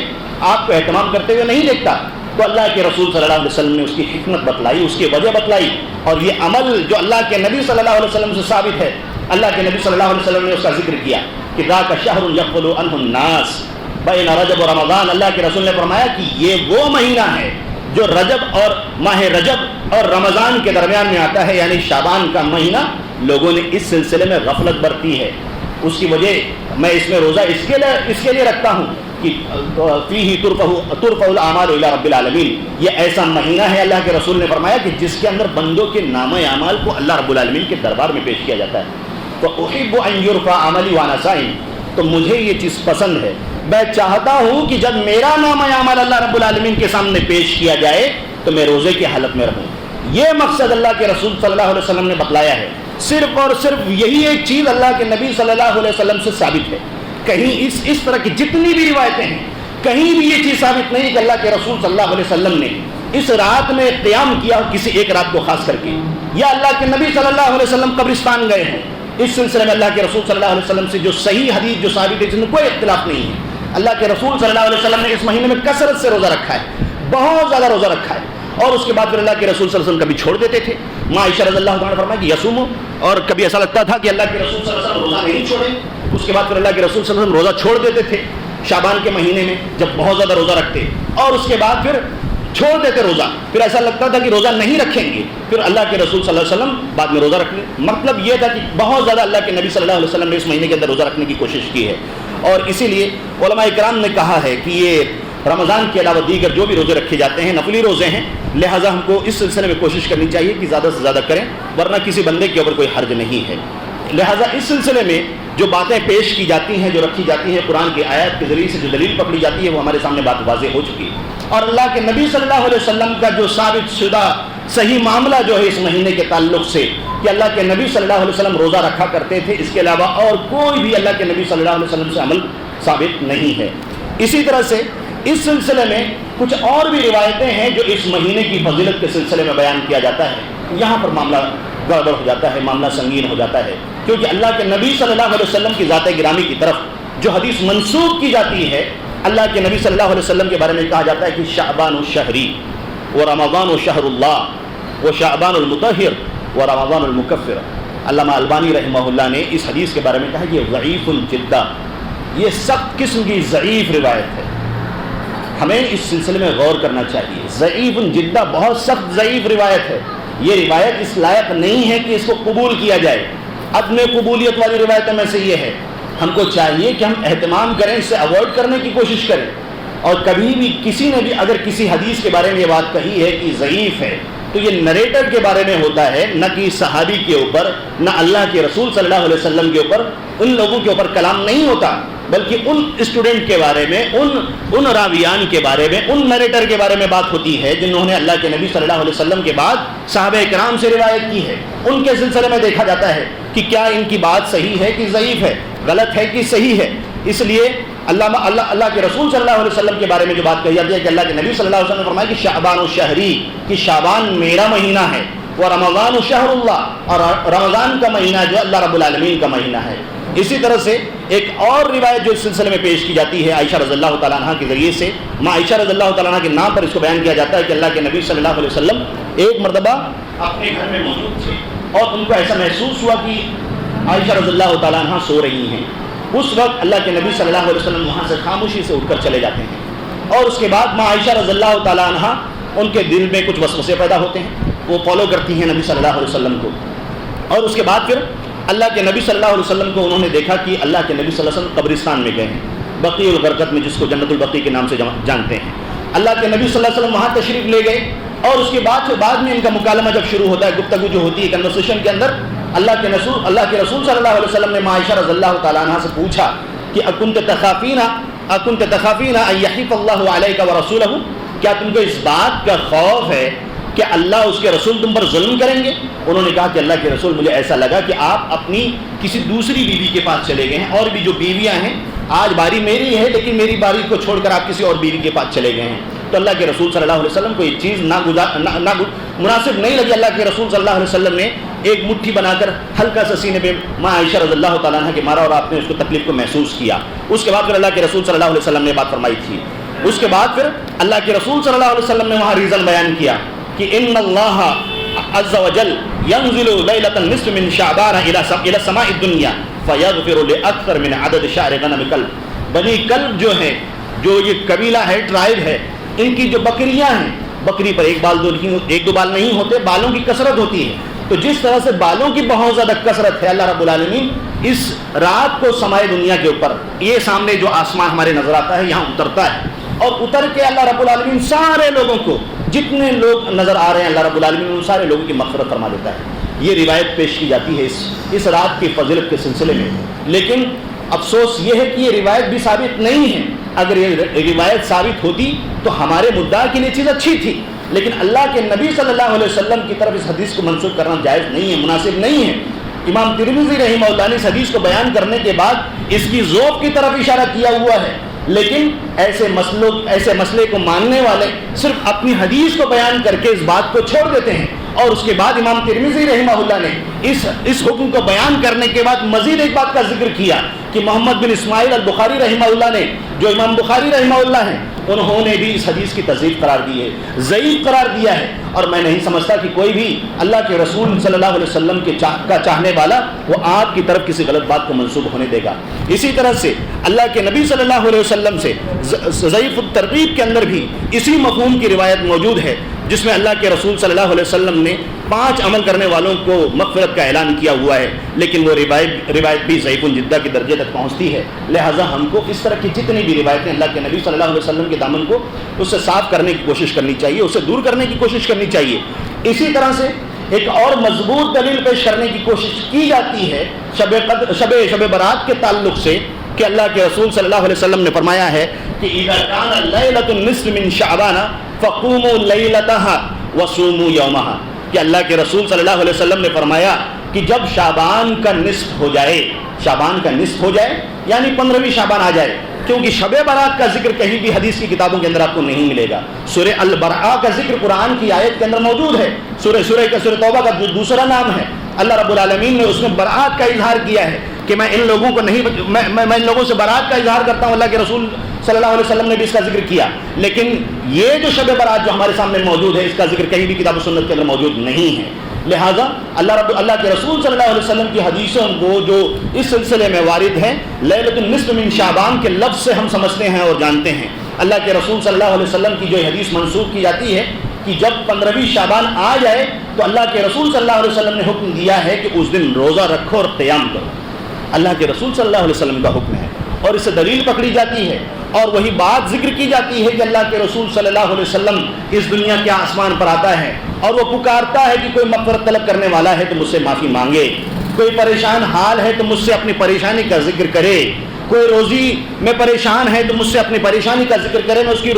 آپ کو اہتمام کرتے ہوئے نہیں دیکھتا۔ تو اللہ کے رسول صلی اللہ علیہ وسلم نے اس کی حکمت بتلائی، اس کی وجہ بتلائی، اور یہ عمل جو اللہ کے نبی صلی اللہ علیہ وسلم سے ثابت ہے، اللہ کے نبی صلی اللہ علیہ وسلم نے اس کا ذکر کیا کہ ذاک شہر یغفل عنہ الناس بین رجب و رمضان۔ اللہ کے رسول نے فرمایا کہ یہ وہ مہینہ ہے جو ماہ رجب اور رمضان کے درمیان میں آتا ہے، یعنی شعبان کا مہینہ، لوگوں نے اس سلسلے میں غفلت برتی ہے۔ اس کی وجہ میں اس میں روزہ اس کے لیے رکھتا ہوں کہ فیہ ترفع الاعمال الی رب العالمین، یہ ایسا مہینہ ہے، اللہ کے رسول نے فرمایا کہ جس کے اندر بندوں کے نام اعمال کو اللہ رب العالمین کے دربار میں پیش کیا جاتا ہے۔ تو احب ان یرفع عملی وانا صائم، تو مجھے یہ چیز پسند ہے، میں چاہتا ہوں کہ جب میرا نام اعمال اللہ رب العالمین کے سامنے پیش کیا جائے تو میں روزے کی حالت میں رہوں۔ یہ مقصد اللہ کے رسول صلی اللہ علیہ وسلم نے بتلایا ہے۔ صرف اور صرف یہی ایک چیز اللہ کے نبی صلی اللہ علیہ وسلم سے ثابت ہے. کہیں اس طرح کی جتنی بھی روایتیں ہیں کہیں بھی یہ چیز ثابت نہیں کہ اللہ کے رسول صلی اللہ علیہ وسلم نے اس رات میں قیام کیا کسی ایک رات کو خاص کر کے, یا اللہ کے نبی صلی اللہ علیہ وسلم قبرستان گئے ہیں. اس سلسلے میں اللہ کے رسول صلی اللہ علیہ وسلم سے جو صحیح حدیث جو ثابت ہے جس میں کوئی اختلاف نہیں ہے, اللہ کے رسول صلی اللہ علیہ وسلم نے اس مہینے میں کثرت سے روزہ رکھا ہے, بہت زیادہ روزہ رکھا ہے, اور اس کے بعد پھر اللہ کے رسول صلی اللہ علیہ وسلم کبھی چھوڑ دیتے تھے. ماں عائشہ رضی اللہ عنہا نے فرمایا کہ یصوم, اور کبھی ایسا لگتا تھا کہ اللہ کے رسول صلی اللہ علیہ وسلم روزہ نہیں چھوڑے. اس کے بعد پھر اللہ کے رسول صلی اللہ علیہ وسلم روزہ چھوڑ دیتے تھے شعبان کے مہینے میں جب بہت زیادہ روزہ رکھتے, اور اس کے بعد پھر چھوڑ دیتے روزہ. پھر ایسا لگتا تھا کہ روزہ نہیں رکھیں گے, پھر اللہ کے رسول صلی اللہ علیہ وسلم بعد میں روزہ رکھ لیں. مطلب یہ تھا کہ بہت زیادہ اللہ کے نبی صلی اللہ علیہ وسلم نے اس مہینے کے اندر روزہ رکھنے کی کوشش کی ہے. اور اسی لیے علماء کرام نے کہا ہے کہ یہ رمضان کے علاوہ دیگر جو بھی روزے رکھے جاتے ہیں نفلی روزے ہیں, لہٰذا ہم کو اس سلسلے میں کوشش کرنی چاہیے کہ زیادہ سے زیادہ کریں, ورنہ کسی بندے کے اوپر کوئی حرج نہیں ہے. لہٰذا اس سلسلے میں جو باتیں پیش کی جاتی ہیں, جو رکھی جاتی ہیں, قرآن کی آیات کے ذریعے سے جو دلیل پکڑی جاتی ہے, وہ ہمارے سامنے بات واضح ہو چکی ہے. اور اللہ کے نبی صلی اللہ علیہ وسلم کا جو ثابت شدہ صحیح معاملہ جو ہے اس مہینے کے تعلق سے کہ اللہ کے نبی صلی اللہ علیہ وسلم روزہ رکھا کرتے تھے, اس کے علاوہ اور کوئی بھی اللہ کے نبی صلی اللہ علیہ وسلم سے عمل ثابت نہیں ہے. اسی طرح سے اس سلسلے میں کچھ اور بھی روایتیں ہیں جو اس مہینے کی فضیلت کے سلسلے میں بیان کیا جاتا ہے. یہاں پر معاملہ گڑبڑ ہو جاتا ہے, معاملہ سنگین ہو جاتا ہے, کیونکہ اللہ کے نبی صلی اللہ علیہ وسلم کی ذات گرامی کی طرف جو حدیث منسوب کی جاتی ہے, اللہ کے نبی صلی اللہ علیہ وسلم کے بارے میں کہا جاتا ہے کہ شعبان الشہری و رمضان الشہر اللہ و شعبان المطہر و رمضان المکفر. علامہ البانی رحمہ اللہ نے اس حدیث کے بارے میں کہا کہ یہ ضعیف جدہ, یہ سخت قسم کی ضعیف روایت ہے, ہمیں اس سلسلے میں غور کرنا چاہیے. ضعیف جدہ بہت سخت ضعیف روایت ہے, یہ روایت اس لائق نہیں ہے کہ اس کو قبول کیا جائے. عدم قبولیت والی روایتوں میں سے یہ ہے. ہم کو چاہیے کہ ہم اہتمام کریں, اس سے اوائڈ کرنے کی کوشش کریں. اور کبھی بھی کسی نے بھی اگر کسی حدیث کے بارے میں یہ بات کہی ہے کہ ضعیف ہے, تو یہ نریٹر کے بارے میں ہوتا ہے, نہ کہ صحابی کے اوپر, نہ اللہ کے رسول صلی اللہ علیہ وسلم کے اوپر, ان لوگوں کے اوپر کلام نہیں ہوتا, بلکہ ان اسٹوڈنٹ کے بارے میں, ان راویان کے بارے میں, ان نریٹر کے بارے میں بات ہوتی ہے جنہوں نے اللہ کے نبی صلی اللہ علیہ وسلم کے بعد صحابہ کرام سے روایت کی ہے. ان کے سلسلے میں دیکھا جاتا ہے کہ کیا ان کی بات صحیح ہے کہ ضعیف ہے, غلط ہے کہ صحیح ہے. اس لیے اللہ کے رسول صلی اللہ علیہ وسلم کے بارے میں جو بات کہی جاتی ہے کہ اللہ کے نبی صلی اللہ علیہ وسلم نے فرمایا کہ شعبان الشہری, کہ شعبان میرا مہینہ ہے, وہ رمضان الشہر اللہ, اور رمضان کا مہینہ جو اللہ رب العالمین کا مہینہ ہے. اسی طرح سے ایک اور روایت جو اس سلسلے میں پیش کی جاتی ہے عائشہ رضی اللہ تعالیٰ عنہ کے ذریعے سے, ماں عائشہ رضی اللہ تعالیٰ عنہ کے نام پر اس کو بیان کیا جاتا ہے کہ اللہ کے نبی صلی اللہ علیہ وسلم ایک مرتبہ اپنے گھر میں موجود تھے, اور ان کو ایسا محسوس ہوا کہ عائشہ رضی اللہ تعالیٰ عنہ سو رہی ہیں. اس وقت اللہ کے نبی صلی اللہ علیہ وسلم وہاں سے خاموشی سے اٹھ کر چلے جاتے ہیں, اور اس کے بعد ماں عائشہ رضی اللہ تعالیٰ عنہ ان کے دل میں کچھ وسوسے پیدا ہوتے ہیں, وہ فالو کرتی ہیں نبی صلی اللہ علیہ وسلم کو. اور اس کے بعد پھر اللہ کے نبی صلی اللہ علیہ وسلم کو انہوں نے دیکھا کہ اللہ کے نبی صلی اللہ علیہ وسلم قبرستان میں گئے ہیں, بقیع الغرقد میں, جس کو جنت البقیع کے نام سے جانتے ہیں. اللہ کے نبی صلی اللہ علیہ وسلم وہاں تشریف لے گئے, اور اس کے بعد میں ان کا مکالمہ جب شروع ہوتا ہے, گفتگو جو ہوتی ہے کنورسیشن کے اندر, اللہ کے رسول صلی اللہ علیہ وسلم نے ماں عائشہ رضی اللہ تعالیٰ عنہ سے پوچھا کہ اکنت تخافین ان یحیف اللہ علیک ورسولہ, کیا تم کو اس بات کا خوف ہے کہ اللہ اس کے رسول تم پر ظلم کریں گے؟ انہوں نے کہا کہ اللہ کے رسول, مجھے ایسا لگا کہ آپ اپنی کسی دوسری بیوی کے پاس چلے گئے ہیں, اور بھی جو بیویاں ہیں, آج باری میری ہے لیکن میری باری کو چھوڑ کر آپ کسی اور بیوی کے پاس چلے گئے ہیں. تو اللہ کے رسول صلی اللہ علیہ وسلم کو یہ چیز مناسب نہیں لگی. اللہ کے رسول صلی اللہ علیہ وسلم نے ایک مٹھی بنا کر ہلکا سا سینے پہ ماں عائشہ رضی اللہ تعالیٰ عنہ کے مارا, اور آپ نے اس کو تکلیف کو محسوس کیا. اس کے بعد پھر اللہ کے رسول صلی اللہ علیہ وسلم نے بات فرمائی تھی. اس کے بعد پھر اللہ کے رسول صلی اللہ علیہ وسلم نے وہاں ریزن بیان کیا کہ ان اللہ عز وجل ينزل ليلة النصف من شعبان الى السماء الدنيا فيغفر لاكثر من عدد شعر غنم كلب. بنی کلب جو ہے, جو یہ قبیلہ ہے, ٹرائب ہے, ان کی جو بکریاں ہیں, بکری پر ایک دو بال نہیں ہوتے, بالوں کی کثرت ہوتی ہے. تو جس طرح سے بالوں کی بہت زیادہ کثرت ہے, اللہ رب العالمین اس رات کو سمائے دنیا کے اوپر, یہ سامنے جو آسمان ہمارے نظر آتا ہے یہاں اترتا ہے, اور اتر کے اللہ رب العالمین سارے لوگوں کو, جتنے لوگ نظر آ رہے ہیں, اللہ رب العالمین ان سارے لوگوں کی مغفرت فرما دیتا ہے. یہ روایت پیش کی جاتی ہے اس رات کی فضیلت کے سلسلے میں. لیکن افسوس یہ ہے کہ یہ روایت بھی ثابت نہیں ہے. اگر یہ روایت ثابت ہوتی تو ہمارے مدعا کے لیے چیز اچھی تھی, لیکن اللہ کے نبی صلی اللہ علیہ وسلم کی طرف اس حدیث کو منسوخ کرنا جائز نہیں ہے, مناسب نہیں ہے. امام ترمذی رحمہ اللہ نے اس حدیث کو بیان کرنے کے بعد اس کی ذوق کی طرف اشارہ کیا ہوا ہے، لیکن ایسے مسئلے کو ماننے والے صرف اپنی حدیث کو بیان کر کے اس بات کو چھوڑ دیتے ہیں، اور اس کے بعد امام ترمذی رحمہ اللہ نے اس حکم کو بیان کرنے کے بعد مزید ایک بات کا ذکر کیا کہ محمد بن اسماعیل البخاری رحمہ اللہ نے، جو امام بخاری رحمہ اللہ ہیں، انہوں نے بھی اس حدیث کی تضعیف قرار دی ہے، ضعیف قرار دیا ہے، اور میں نہیں سمجھتا کہ کوئی بھی اللہ کے رسول صلی اللہ علیہ وسلم کا چاہنے والا وہ آپ کی طرف کسی غلط بات کو منسوب ہونے دے گا۔ اسی طرح سے اللہ کے نبی صلی اللہ علیہ وسلم سے ضعیف الترغیب کے اندر بھی اسی مفہوم کی روایت موجود ہے، جس میں اللہ کے رسول صلی اللہ علیہ وسلم نے 5 عمل کرنے والوں کو مغفرت کا اعلان کیا ہوا ہے، لیکن وہ روایت بھی ضعیف جدہ کے درجے تک پہنچتی ہے۔ لہٰذا ہم کو اس طرح کی جتنی بھی روایتیں اللہ کے نبی صلی اللہ علیہ وسلم کے دامن کو اس سے صاف کرنے کی کوشش کرنی چاہیے، اسے دور کرنے کی کوشش کرنی چاہیے۔ اسی طرح سے ایک اور مضبوط دلیل پیش کرنے کی کوشش کی جاتی ہے شب برات کے تعلق سے، کہ اللہ کے رسول صلی اللہ علیہ وسلم نے فرمایا ہے کہ اذا کان لیلۃ النصف من شعبان فقوموا لیلتها وصوموا یومها، کہ اللہ کے رسول صلی اللہ علیہ وسلم نے فرمایا کہ جب شعبان کا نصف ہو جائے، یعنی 15ویں شعبان آ جائے، کیونکہ شب برات کا ذکر کہیں بھی حدیث کی کتابوں کے اندر آپ کو نہیں ملے گا۔ سورہ البراء کا ذکر قرآن کی آیت کے اندر موجود ہے، سورہ توبہ کا جو دوسرا نام ہے، اللہ رب العالمین نے اس میں برات کا اظہار کیا ہے کہ میں ان لوگوں کو نہیں، میں ان لوگوں سے برات کا اظہار کرتا ہوں۔ اللہ کے رسول صلی اللہ علیہ وسلم نے بھی اس کا ذکر کیا، لیکن یہ جو شب برات جو ہمارے سامنے موجود ہے، اس کا ذکر کہیں بھی کتاب و سنت کے اندر موجود نہیں ہے۔ لہٰذا اللہ کے رسول صلی اللہ علیہ وسلم کی حدیثوں کو جو اس سلسلے میں وارد ہیں، لیلۃ النصف من شعبان کے لفظ سے ہم سمجھتے ہیں اور جانتے ہیں۔ اللہ کے رسول صلی اللہ علیہ وسلم کی جو حدیث منسوخ کی جاتی ہے کہ جب 15ویں شعبان آ جائے تو اللہ کے رسول صلی اللہ علیہ وسلم نے حکم دیا ہے کہ اس دن روزہ رکھو اور قیام کرو، اللہ کے رسول صلی اللہ علیہ وسلم کا حکم ہے، اور اس سے دلیل پکڑی جاتی ہے، اور وہی بات ذکر کی جاتی ہے کہ اللہ کے رسول صلی اللہ علیہ وسلم اس دنیا کے آسمان پر آتا ہے اور وہ پکارتا ہے کہ کوئی مغفرت طلب کرنے والا ہے تو مجھ سے معافی مانگے، کوئی پریشان حال ہے تو مجھ سے اپنی پریشانی کا ذکر کرے، کوئی روزی میں پریشان ہے تو مجھ سے اپنی پریشانی کا ذکر کرے، میں اس کی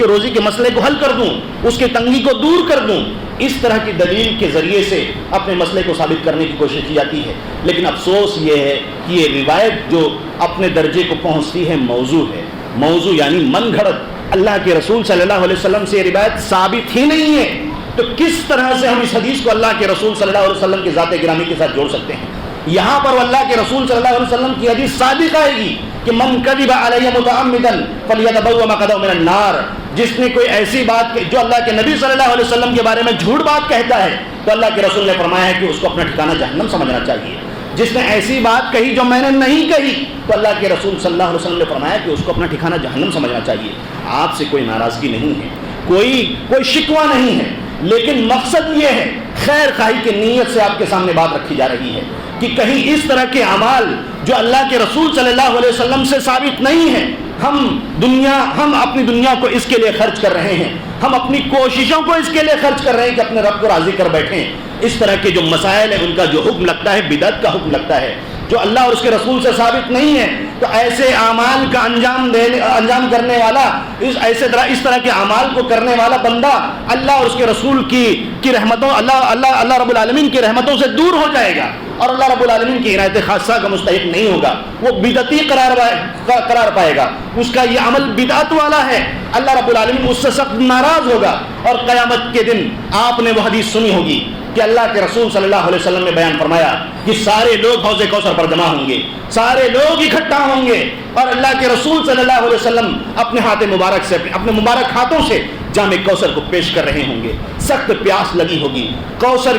روزی کے مسئلے کو حل کر دوں، اس کی تنگی کو دور کر دوں۔ اس طرح کی دلیل کے ذریعے سے اپنے مسئلے کو ثابت کرنے کی کوشش کی جاتی ہے، لیکن افسوس یہ ہے کہ یہ روایت جو اپنے درجے کو پہنچتی ہے موضوع ہے، موضوع یعنی من گھڑت۔ اللہ کے رسول صلی اللہ علیہ وسلم سے یہ روایت ثابت ہی نہیں ہے، تو کس طرح سے ہم اس حدیث کو اللہ کے رسول صلی اللہ علیہ وسلم کی ذات گرامی کے ساتھ جوڑ سکتے ہیں؟ یہاں پر اللہ کے رسول صلی اللہ علیہ وسلم کی حدیث صادق آئے گی کہ من کذب علی متعمدا فلیتبوأ مقعدہ من النار، جس نے کوئی ایسی بات جو اللہ کے نبی صلی اللہ علیہ وسلم کے بارے میں جھوٹ بات کہتا ہے تو اللہ کے رسول نے فرمایا ہے کہ اس کو اپنا ٹھکانہ جہنم سمجھنا چاہیے۔ جس نے ایسی بات کہی جو میں نے نہیں کہی تو اللہ کے رسول صلی اللہ علیہ وسلم نے فرمایا کہ اس کو اپنا ٹھکانہ جہنم سمجھنا چاہیے۔ آپ سے کوئی ناراضگی نہیں ہے، کوئی شکوہ نہیں ہے، لیکن مقصد یہ ہے، خیر خواہی کی نیت سے آپ کے سامنے بات رکھی جا رہی ہے کہ کہیں اس طرح کے اعمال جو اللہ کے رسول صلی اللہ علیہ وسلم سے ثابت نہیں ہیں، ہم اپنی دنیا کو اس کے لیے خرچ کر رہے ہیں، ہم اپنی کوششوں کو اس کے لیے خرچ کر رہے ہیں کہ اپنے رب کو راضی کر بیٹھیں۔ اس طرح کے جو مسائل ہیں ان کا جو حکم لگتا ہے بدعت کا حکم لگتا ہے، جو اللہ اور اس کے رسول سے ثابت نہیں ہے، تو ایسے اعمال کا انجام کرنے والا، اس طرح کے اعمال کو کرنے والا بندہ اللہ اور اس کے رسول کی رحمتوں، اللہ رب العالمین کی رحمتوں سے دور ہو جائے گا اور اللہ رب العالمین کی عنایت خاصہ کا مستحق نہیں ہوگا، وہ بدعتی قرار پائے گا، اس کا یہ عمل بدعت والا ہے، اللہ رب العالمین اس سے سخت ناراض ہوگا۔ اور قیامت کے دن آپ نے وہ حدیث سنی ہوگی کہ اللہ کے رسول صلی اللہ علیہ وسلم نے بیان فرمایا کہ سارے لوگ حوض کوثر پر جمع ہوں گے، سارے لوگ اکٹھا ہوں گے، اور اللہ کے رسول صلی اللہ علیہ وسلم اپنے مبارک ہاتھوں سے جام کوثر کو پیش کر رہے ہوں گے۔ سخت پیاس لگی ہوگی، کوثر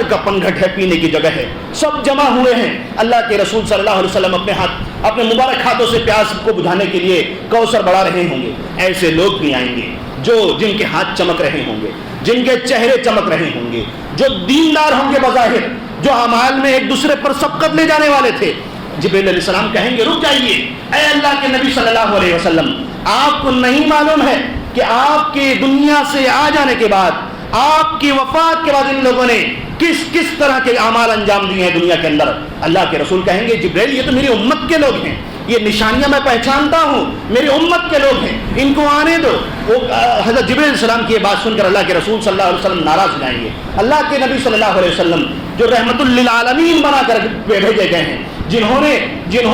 کا پنگھٹ ہے، پینے کی جگہ ہے، سب جمع ہوئے ہیں، اللہ کے رسول صلی اللہ علیہ وسلم اپنے مبارک ہاتھوں سے پیاس کو بجھانے کے لیے کوثر بڑھا رہے ہوں گے۔ ایسے لوگ بھی آئیں گے جن کے ہاتھ چمک رہے ہوں گے، جن کے چہرے چمک رہے ہوں گے، جو دیندار ہوں گے بظاہر، جو اعمال میں ایک دوسرے پر سبقت لے جانے والے تھے۔ جبریل علیہ السلام کہیں گے رک جائیے، اے اللہ کے نبی صلی اللہ علیہ وسلم، آپ کو نہیں معلوم ہے کہ آپ کے دنیا سے آ جانے کے بعد، آپ کی وفات کے بعد ان لوگوں نے کس طرح کے اعمال انجام دیے ہیں دنیا کے اندر؟ اللہ کے رسول کہیں گے جبریل یہ تو میری امت کے لوگ ہیں، یہ نشانیاں میں پہچانتا ہوں، میری امت کے لوگ ہیں، ان کو آنے دو۔ وہ حضرت جبرائیل علیہ السلام کی یہ بات سن کر اللہ کے رسول صلی اللہ علیہ وسلم ناراض ہو جائیں گے۔ اللہ کے نبی صلی اللہ علیہ وسلم جو رحمت للعالمین بنا کر بھیجے گئے ہیں، جنہوں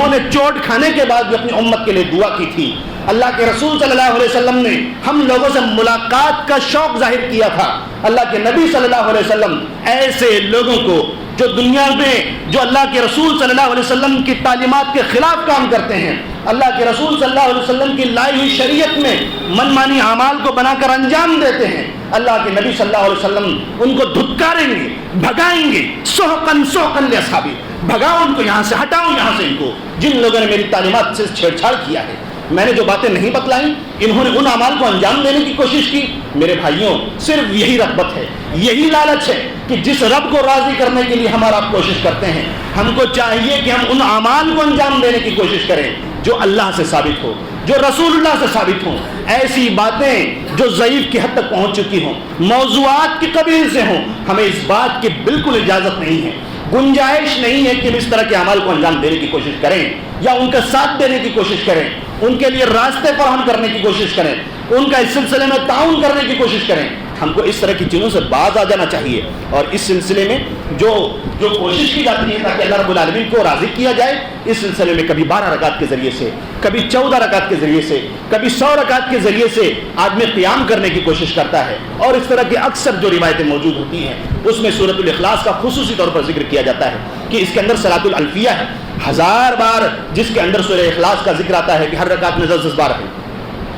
نے چوٹ کھانے کے بعد بھی اپنی امت کے لیے دعا کی تھی، اللہ کے رسول صلی اللہ علیہ وسلم نے ہم لوگوں سے ملاقات کا شوق ظاہر کیا تھا۔ اللہ کے نبی صلی اللہ علیہ وسلم ایسے لوگوں کو جو دنیا میں جو اللہ کے رسول صلی اللہ علیہ وسلم کی تعلیمات کے خلاف کام کرتے ہیں، اللہ کے رسول صلی اللہ علیہ وسلم کی لائی ہوئی شریعت میں منمانی اعمال کو بنا کر انجام دیتے ہیں، اللہ کے نبی صلی اللہ علیہ وسلم ان کو دھتکاریں گے، بھگائیں گے، سوقن لاصحابی، بھگاؤ ان کو یہاں سے، ہٹاؤ یہاں سے ان کو، جن لوگوں نے میری تعلیمات سے چھیڑ چھاڑ کیا ہے۔ میں نے جو باتیں نہیں بتلائیں، انہوں نے ان اعمال کو انجام دینے کی کوشش کی۔ میرے بھائیوں، صرف یہی رغبت ہے، یہی لالچ ہے کہ جس رب کو راضی کرنے کے لیے ہمارا آپ کوشش کرتے ہیں، ہم کو چاہیے کہ ہم ان اعمال کو انجام دینے کی کوشش کریں جو اللہ سے ثابت ہو، جو رسول اللہ سے ثابت ہوں۔ ایسی باتیں جو ضعیف کی حد تک پہنچ چکی ہوں، موضوعات کے قبیل سے ہوں، ہمیں اس بات کی بالکل اجازت نہیں ہے، گنجائش نہیں ہے کہ ہم اس طرح کے اعمال کو انجام دینے کی کوشش کریں یا ان کا ساتھ دینے کی کوشش کریں، ان کے لیے راستے فراہم کرنے کی کوشش کریں، ان کا اس سلسلے میں تعاون کرنے کی کوشش کریں۔ ہم کو اس طرح کی چیزوں سے باز آ جانا چاہیے، اور اس سلسلے میں جو کوشش کی جاتی ہے تاکہ اللہ رب العالمین کو راضی کیا جائے، اس سلسلے میں کبھی 12 رکعت کے ذریعے سے، کبھی 14 رکعت کے ذریعے سے، کبھی 100 رکعت کے ذریعے سے آدمی قیام کرنے کی کوشش کرتا ہے، اور اس طرح کی اکثر جو روایتیں موجود ہوتی ہیں اس میں سورۃ الاخلاص کا خصوصی طور پر ذکر کیا جاتا ہے کہ اس کے اندر صلاۃ الالفیہ ہے، 1000 بار جس کے اندر سورہ اخلاص کا ذکر آتا ہے کہ ہر رکعت میں 10 بار ہے۔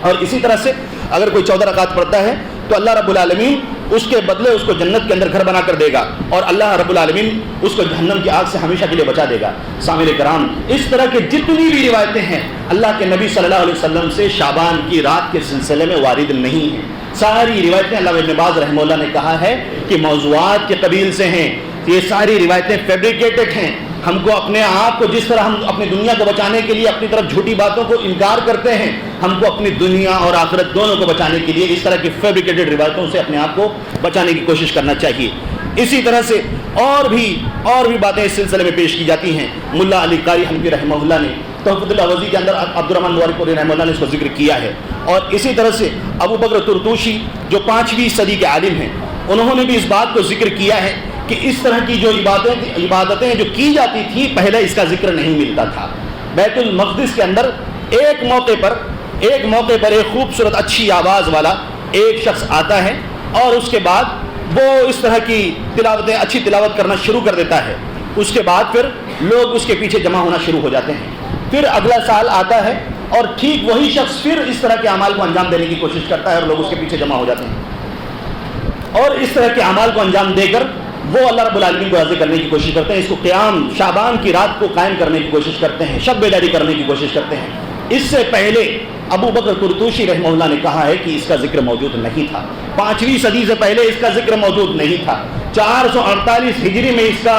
اور اسی طرح سے اگر کوئی 14 رکعت پڑھتا ہے تو اللہ رب العالمین اس کے بدلے اس کو جنت کے اندر گھر بنا کر دے گا، اور اللہ رب العالمین اس کو جہنم کی آگ سے ہمیشہ کے لیے بچا دے گا۔ سامعین کرام، اس طرح کے جتنی بھی روایتیں ہیں اللہ کے نبی صلی اللہ علیہ وسلم سے شعبان کی رات کے سلسلے میں وارد نہیں ہیں۔ ساری روایتیں علامہ ابن باز رحمہ اللہ نے کہا ہے کہ موضوعات کے قبیل سے ہیں، یہ ساری روایتیں فیبریکیٹڈ ہیں۔ ہم کو اپنے آپ کو جس طرح ہم اپنی دنیا کو بچانے کے لیے اپنی طرف جھوٹی باتوں کو انکار کرتے ہیں، ہم کو اپنی دنیا اور آخرت دونوں کو بچانے کے لیے اس طرح کی فیبریکیٹڈ روایتوں سے اپنے آپ کو بچانے کی کوشش کرنا چاہیے۔ اسی طرح سے اور بھی باتیں اس سلسلے میں پیش کی جاتی ہیں۔ ملا علی قاری حنفی رحمہ اللہ نے تحفۃ الاوازی کے اندر عبدالرحمن مبارک پوری رحمہ اللہ نے اس کو ذکر کیا ہے، اور اسی طرح سے ابو بکر ترتوشی جو 5ویں صدی کے عالم ہیں، انہوں نے بھی اس بات کو ذکر کیا ہے کہ اس طرح کی جو عبادتیں جو کی جاتی تھی پہلے اس کا ذکر نہیں ملتا تھا۔ بیت المقدس کے اندر ایک موقع پر ایک خوبصورت اچھی آواز والا ایک شخص آتا ہے، اور اس کے بعد وہ اس طرح کی اچھی تلاوت کرنا شروع کر دیتا ہے۔ اس کے بعد پھر لوگ اس کے پیچھے جمع ہونا شروع ہو جاتے ہیں۔ پھر اگلا سال آتا ہے اور ٹھیک وہی شخص پھر اس طرح کے اعمال کو انجام دینے کی کوشش کرتا ہے، اور لوگ اس کے پیچھے جمع ہو جاتے ہیں، اور اس طرح کے اعمال کو انجام دے کر وہ اللہ رب العالمین کو راضی کرنے کی کوشش کرتے ہیں۔ اس کو قیام شعبان کی رات کو قائم کرنے کی کوشش کرتے ہیں، شب بیداری کرنے کی کوشش کرتے ہیں۔ اس سے پہلے ابو بکر ترتوشی رحمہ اللہ نے کہا ہے کہ اس کا ذکر موجود نہیں تھا، 5ویں صدی سے پہلے اس کا ذکر موجود نہیں تھا، 448 ہجری میں اس کا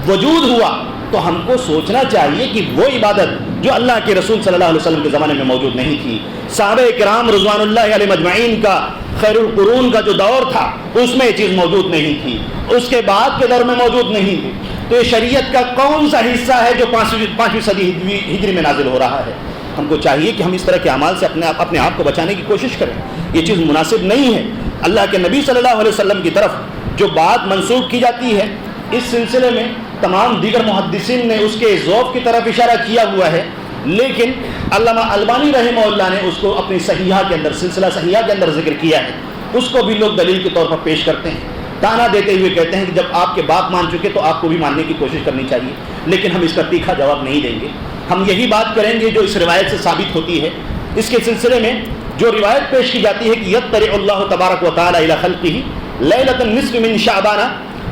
وجود ہوا۔ تو ہم کو سوچنا چاہیے کہ وہ عبادت جو اللہ کے رسول صلی اللہ علیہ وسلم کے زمانے میں موجود نہیں تھی، صحابہ کرام رضوان اللہ علیہ مجمعین کا خیر القرون کا جو دور تھا اس میں یہ چیز موجود نہیں تھی، اس کے بعد کے دور میں موجود نہیں تھی، تو یہ شریعت کا کون سا حصہ ہے جو 5ویں صدی ہجری میں نازل ہو رہا ہے؟ ہم کو چاہیے کہ ہم اس طرح کے اعمال سے اپنے آپ کو بچانے کی کوشش کریں۔ یہ چیز مناسب نہیں ہے۔ اللہ کے نبی صلی اللہ علیہ وسلم کی طرف جو بات منسوخ کی جاتی ہے، اس سلسلے میں تمام دیگر محدثین نے اس کے ذوق کی طرف اشارہ کیا ہوا ہے، لیکن علامہ البانی رحمہ اللہ نے اس کو اپنی صحیحہ کے اندر، سلسلہ صحیحہ کے اندر ذکر کیا ہے۔ اس کو بھی لوگ دلیل کے طور پر پیش کرتے ہیں، تانا دیتے ہوئے کہتے ہیں کہ جب آپ کے باپ مان چکے تو آپ کو بھی ماننے کی کوشش کرنی چاہیے، لیکن ہم اس کا تیکھا جواب نہیں دیں گے۔ ہم یہی بات کریں گے جو اس روایت سے ثابت ہوتی ہے۔ اس کے سلسلے میں جو روایت پیش کی جاتی ہے کہ یطلع اللہ تبارک و تعالی الی خلقہ لیلۃ النصف من شعبان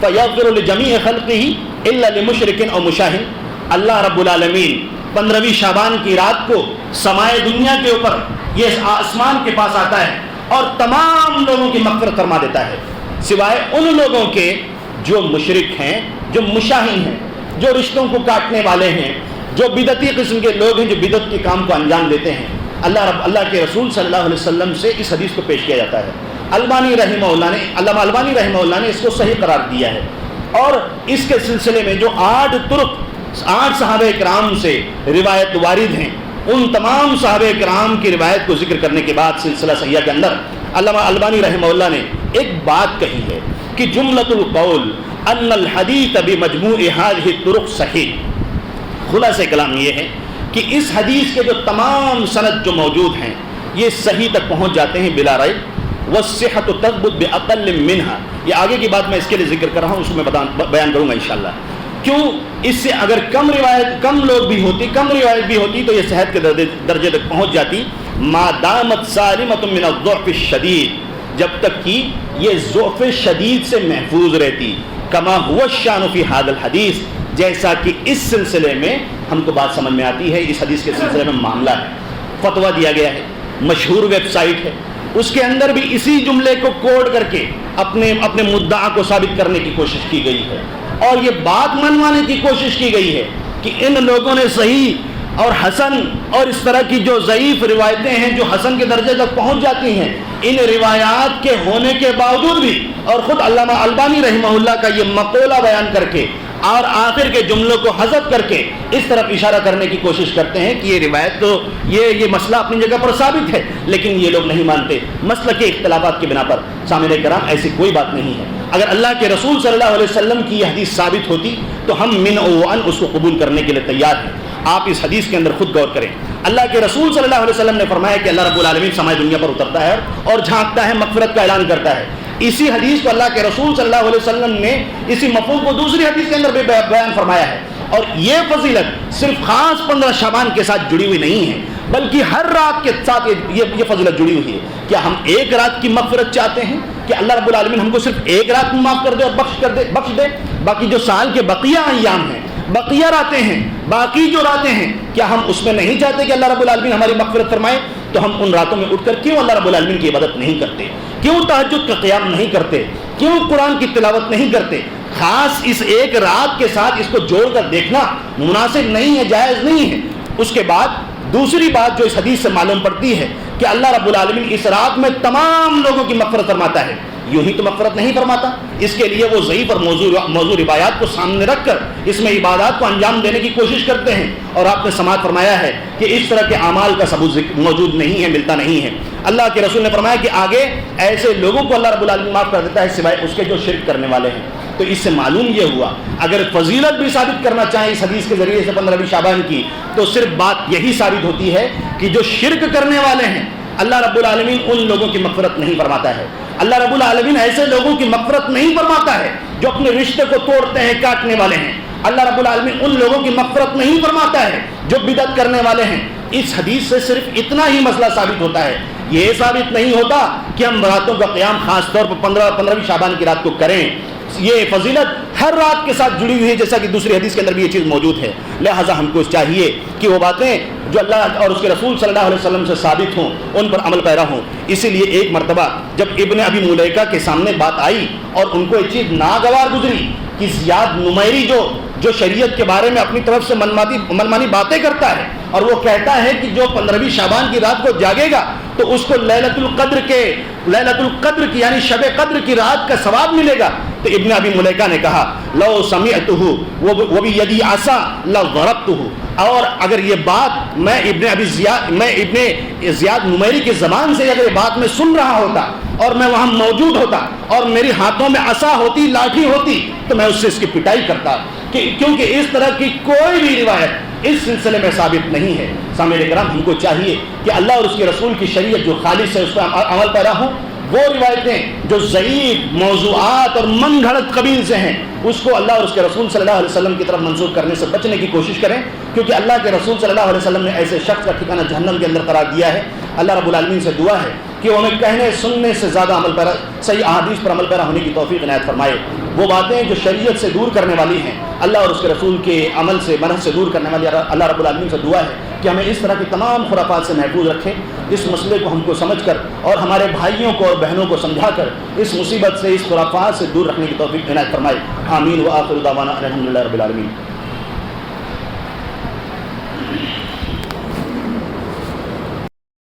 فیغفر لجمیع خلقہ الا لمشرک او مشاہن، اللہ رب العالمین 15ویں شعبان کی رات کو سمائے دنیا کے اوپر یہ آسمان کے پاس آتا ہے اور تمام لوگوں کی مغفرت فرما دیتا ہے، سوائے ان لوگوں کے جو مشرک ہیں، جو مشاہن ہیں، جو رشتوں کو کاٹنے والے ہیں، جو بدعتی قسم کے لوگ ہیں، جو بدعت کے کام کو انجام دیتے ہیں۔ اللہ کے رسول صلی اللہ علیہ وسلم سے اس حدیث کو پیش کیا جاتا ہے۔ علامہ البانی رحمہ اللہ نے اس کو صحیح قرار دیا ہے، اور اس کے سلسلے میں جو 8 صحابہ کرام سے روایت وارد ہیں، ان تمام صحابہ کرام کی روایت کو ذکر کرنے کے بعد سلسلہ صحیحہ کے اندر علامہ البانی رحمہ اللہ نے ایک بات کہی ہے کہ جملۃ القول ان الحدیث بمجموع هذه الطرق صحیح. خلاصہ کلام یہ ہے کہ اس حدیث کے جو تمام سند جو موجود ہیں یہ صحیح تک پہنچ جاتے ہیں بلا ریب. والصحۃ تثبت باقل منها. یہ آگے کی بات میں اس کے لیے ذکر کر رہا ہوں، اس کو میں بیان کروں گا انشاءاللہ. کیوں؟ اس سے اگر کم روایت بھی ہوتی تو یہ صحت کے درجے تک پہنچ جاتی. ما دامت سالمۃ من الضعف الشدید، جب تک کہ یہ ضعف شدید سے محفوظ رہتی. کما هو الشان فی هذا الحدیث، جیسا کہ اس سلسلے میں ہم کو بات سمجھ میں آتی ہے، اس حدیث کے سلسلے میں معاملہ ہے. فتویٰ دیا گیا ہے، مشہور ویب سائٹ ہے، اس کے اندر بھی اسی جملے کو کوڈ کر کے اپنے مدعا کو ثابت کرنے کی کوشش کی گئی ہے، اور یہ بات منوانے کی کوشش کی گئی ہے کہ ان لوگوں نے صحیح اور حسن اور اس طرح کی جو ضعیف روایتیں ہیں جو حسن کے درجے تک پہنچ جاتی ہیں، ان روایات کے ہونے کے باوجود بھی، اور خود علامہ البانی رحمہ اللہ کا یہ مقولہ بیان کر کے اور آخر کے جملوں کو حذف کر کے اس طرف اشارہ کرنے کی کوشش کرتے ہیں کہ یہ روایت تو یہ مسئلہ اپنی جگہ پر ثابت ہے، لیکن یہ لوگ نہیں مانتے مسئلہ کے اختلافات کی بنا پر. سامعین کرام، ایسی کوئی بات نہیں ہے. اگر اللہ کے رسول صلی اللہ علیہ وسلم کی یہ حدیث ثابت ہوتی تو ہم من او ان اس کو قبول کرنے کے لیے تیار ہیں. آپ اس حدیث کے اندر خود غور کریں. اللہ کے رسول صلی اللہ علیہ وسلم نے فرمایا کہ اللہ رب العالمین سمائی دنیا پر اترتا ہے اور جھانکتا ہے، مغفرت کا اعلان کرتا ہے. اسی حدیث کو اللہ کے رسول صلی اللہ علیہ وسلم نے اسی مفہوم کو دوسری حدیث کے اندر بھی بیان فرمایا ہے. اور یہ فضیلت صرف خاص 15 شعبان کے ساتھ جڑی ہوئی نہیں ہے، بلکہ ہر رات کے ساتھ یہ فضیلت جڑی ہوئی ہے. کیا ہم ایک رات کی مغفرت چاہتے ہیں کہ اللہ رب العالمین ہم کو صرف ایک رات میں معاف کر دے اور بخش دے؟ باقی جو سال کے بقیہ ایام ہیں، بقیہ راتیں ہیں، باقی جو راتیں ہیں، کیا ہم اس میں نہیں چاہتے کہ اللہ رب العالمین ہماری مغفرت فرمائے؟ تو ہم ان راتوں میں اٹھ کر کیوں اللہ رب العالمین کی عبادت نہیں کرتے؟ کیوں تہجد کا قیام نہیں کرتے؟ کیوں قرآن کی تلاوت نہیں کرتے؟ خاص اس ایک رات کے ساتھ اس کو جوڑ کر دیکھنا مناسب نہیں ہے، جائز نہیں ہے. اس کے بعد دوسری بات جو اس حدیث سے معلوم پڑتی ہے کہ اللہ رب العالمین اس رات میں تمام لوگوں کی مغفرت فرماتا ہے. یوں ہی تو مغفرت نہیں فرماتا، اس کے لیے وہ ضعیف اور موضوع روایات کو سامنے رکھ کر اس میں عبادات کو انجام دینے کی کوشش کرتے ہیں. اور آپ نے سماعت فرمایا ہے کہ اس طرح کے اعمال کا ثبوت موجود نہیں ہے، ملتا نہیں ہے. اللہ کے رسول نے فرمایا کہ آگے ایسے لوگوں کو اللہ رب العالمین معاف کر دیتا ہے سوائے اس کے جو شرک کرنے والے ہیں. تو اس سے معلوم یہ ہوا اگر فضیلت بھی ثابت کرنا چاہیں اس حدیث کے ذریعے سے 15 شعبان کی، تو صرف بات یہی ثابت ہوتی ہے کہ جو شرک کرنے والے ہیں اللہ رب العالمین ان لوگوں کی مغفرت نہیں فرماتا ہے. اللہ رب العالمین ایسے لوگوں کی مغفرت نہیں فرماتا ہے جو اپنے رشتے کو توڑتے ہیں، کاٹنے والے ہیں. اللہ رب العالمین ان لوگوں کی مغفرت نہیں فرماتا ہے جو بدعت کرنے والے ہیں. اس حدیث سے صرف اتنا ہی مسئلہ ثابت ہوتا ہے. یہ ثابت نہیں ہوتا کہ ہم راتوں کا قیام خاص طور پر 15 شعبان کی رات کو کریں. یہ فضیلت ہر رات کے ساتھ جڑی ہوئی ہے، جیسا کہ دوسری حدیث کے اندر بھی یہ چیز موجود ہے. لہٰذا ہم کو چاہیے کہ وہ باتیں جو اللہ اور اس کے رسول صلی اللہ علیہ وسلم سے ثابت ہوں ان پر عمل پیرا ہوں. اسی لیے ایک مرتبہ جب ابن ابی ملیکہ کے سامنے بات آئی اور ان کو یہ چیز ناگوار گزری کہ زیاد نمیری جو شریعت کے بارے میں اپنی طرف سے منمانی باتیں کرتا ہے اور وہ کہتا ہے کہ جو 15 شعبان کی رات کو جاگے گا تو اس کو لیلۃ القدر کی یعنی شب قدر کی رات کا ثواب ملے گا. تو ابن ابی ملیکہ نے کہا لو سمعتہ وبیدی عصا لضربتہ، اور اگر یہ بات میں ابن زیاد نمیری کی زبان سے اگر یہ بات میں سن رہا ہوتا اور میں وہاں موجود ہوتا اور میری ہاتھوں میں عصا ہوتی، لاٹھی ہوتی، تو میں اس سے اس کی پٹائی کرتا، کیونکہ اس طرح کی کوئی بھی روایت اس سلسلے میں ثابت نہیں ہے. سامعین کرام، ہم کو چاہیے کہ اللہ اور اس کے رسول کی شریعت جو خالص ہے اس پر عمل پیرا ہو. وہ روایتیں جو ضعیف موضوعات اور من گھڑت قبیل سے ہیں اس کو اللہ اور اس کے رسول صلی اللہ علیہ وسلم کی طرف منسوخ کرنے سے بچنے کی کوشش کریں، کیونکہ اللہ کے رسول صلی اللہ علیہ وسلم نے ایسے شخص کا ٹھکانہ جہنم کے اندر قرار دیا ہے. اللہ رب العالمین سے دعا ہے کہ وہ ہمیں کہنے سننے سے زیادہ عمل پیرا، صحیح احادیث پر عمل پیرا ہونے کی توفیق عنایت فرمائے. وہ باتیں جو شریعت سے دور کرنے والی ہیں، اللہ اور اس کے رسول کے عمل سے منہج سے دور کرنے والی، اللہ رب العالمین سے دعا ہے کہ ہمیں اس طرح کی تمام خرافات سے محفوظ رکھیں. اس مسئلے کو ہم کو سمجھ کر اور ہمارے بھائیوں کو اور بہنوں کو سمجھا کر اس مصیبت سے، اس خرافات سے دور رکھنے کی توفیق عنایت فرمائے. آمین. وآخر دعوانا الحمدللہ رب العالمین.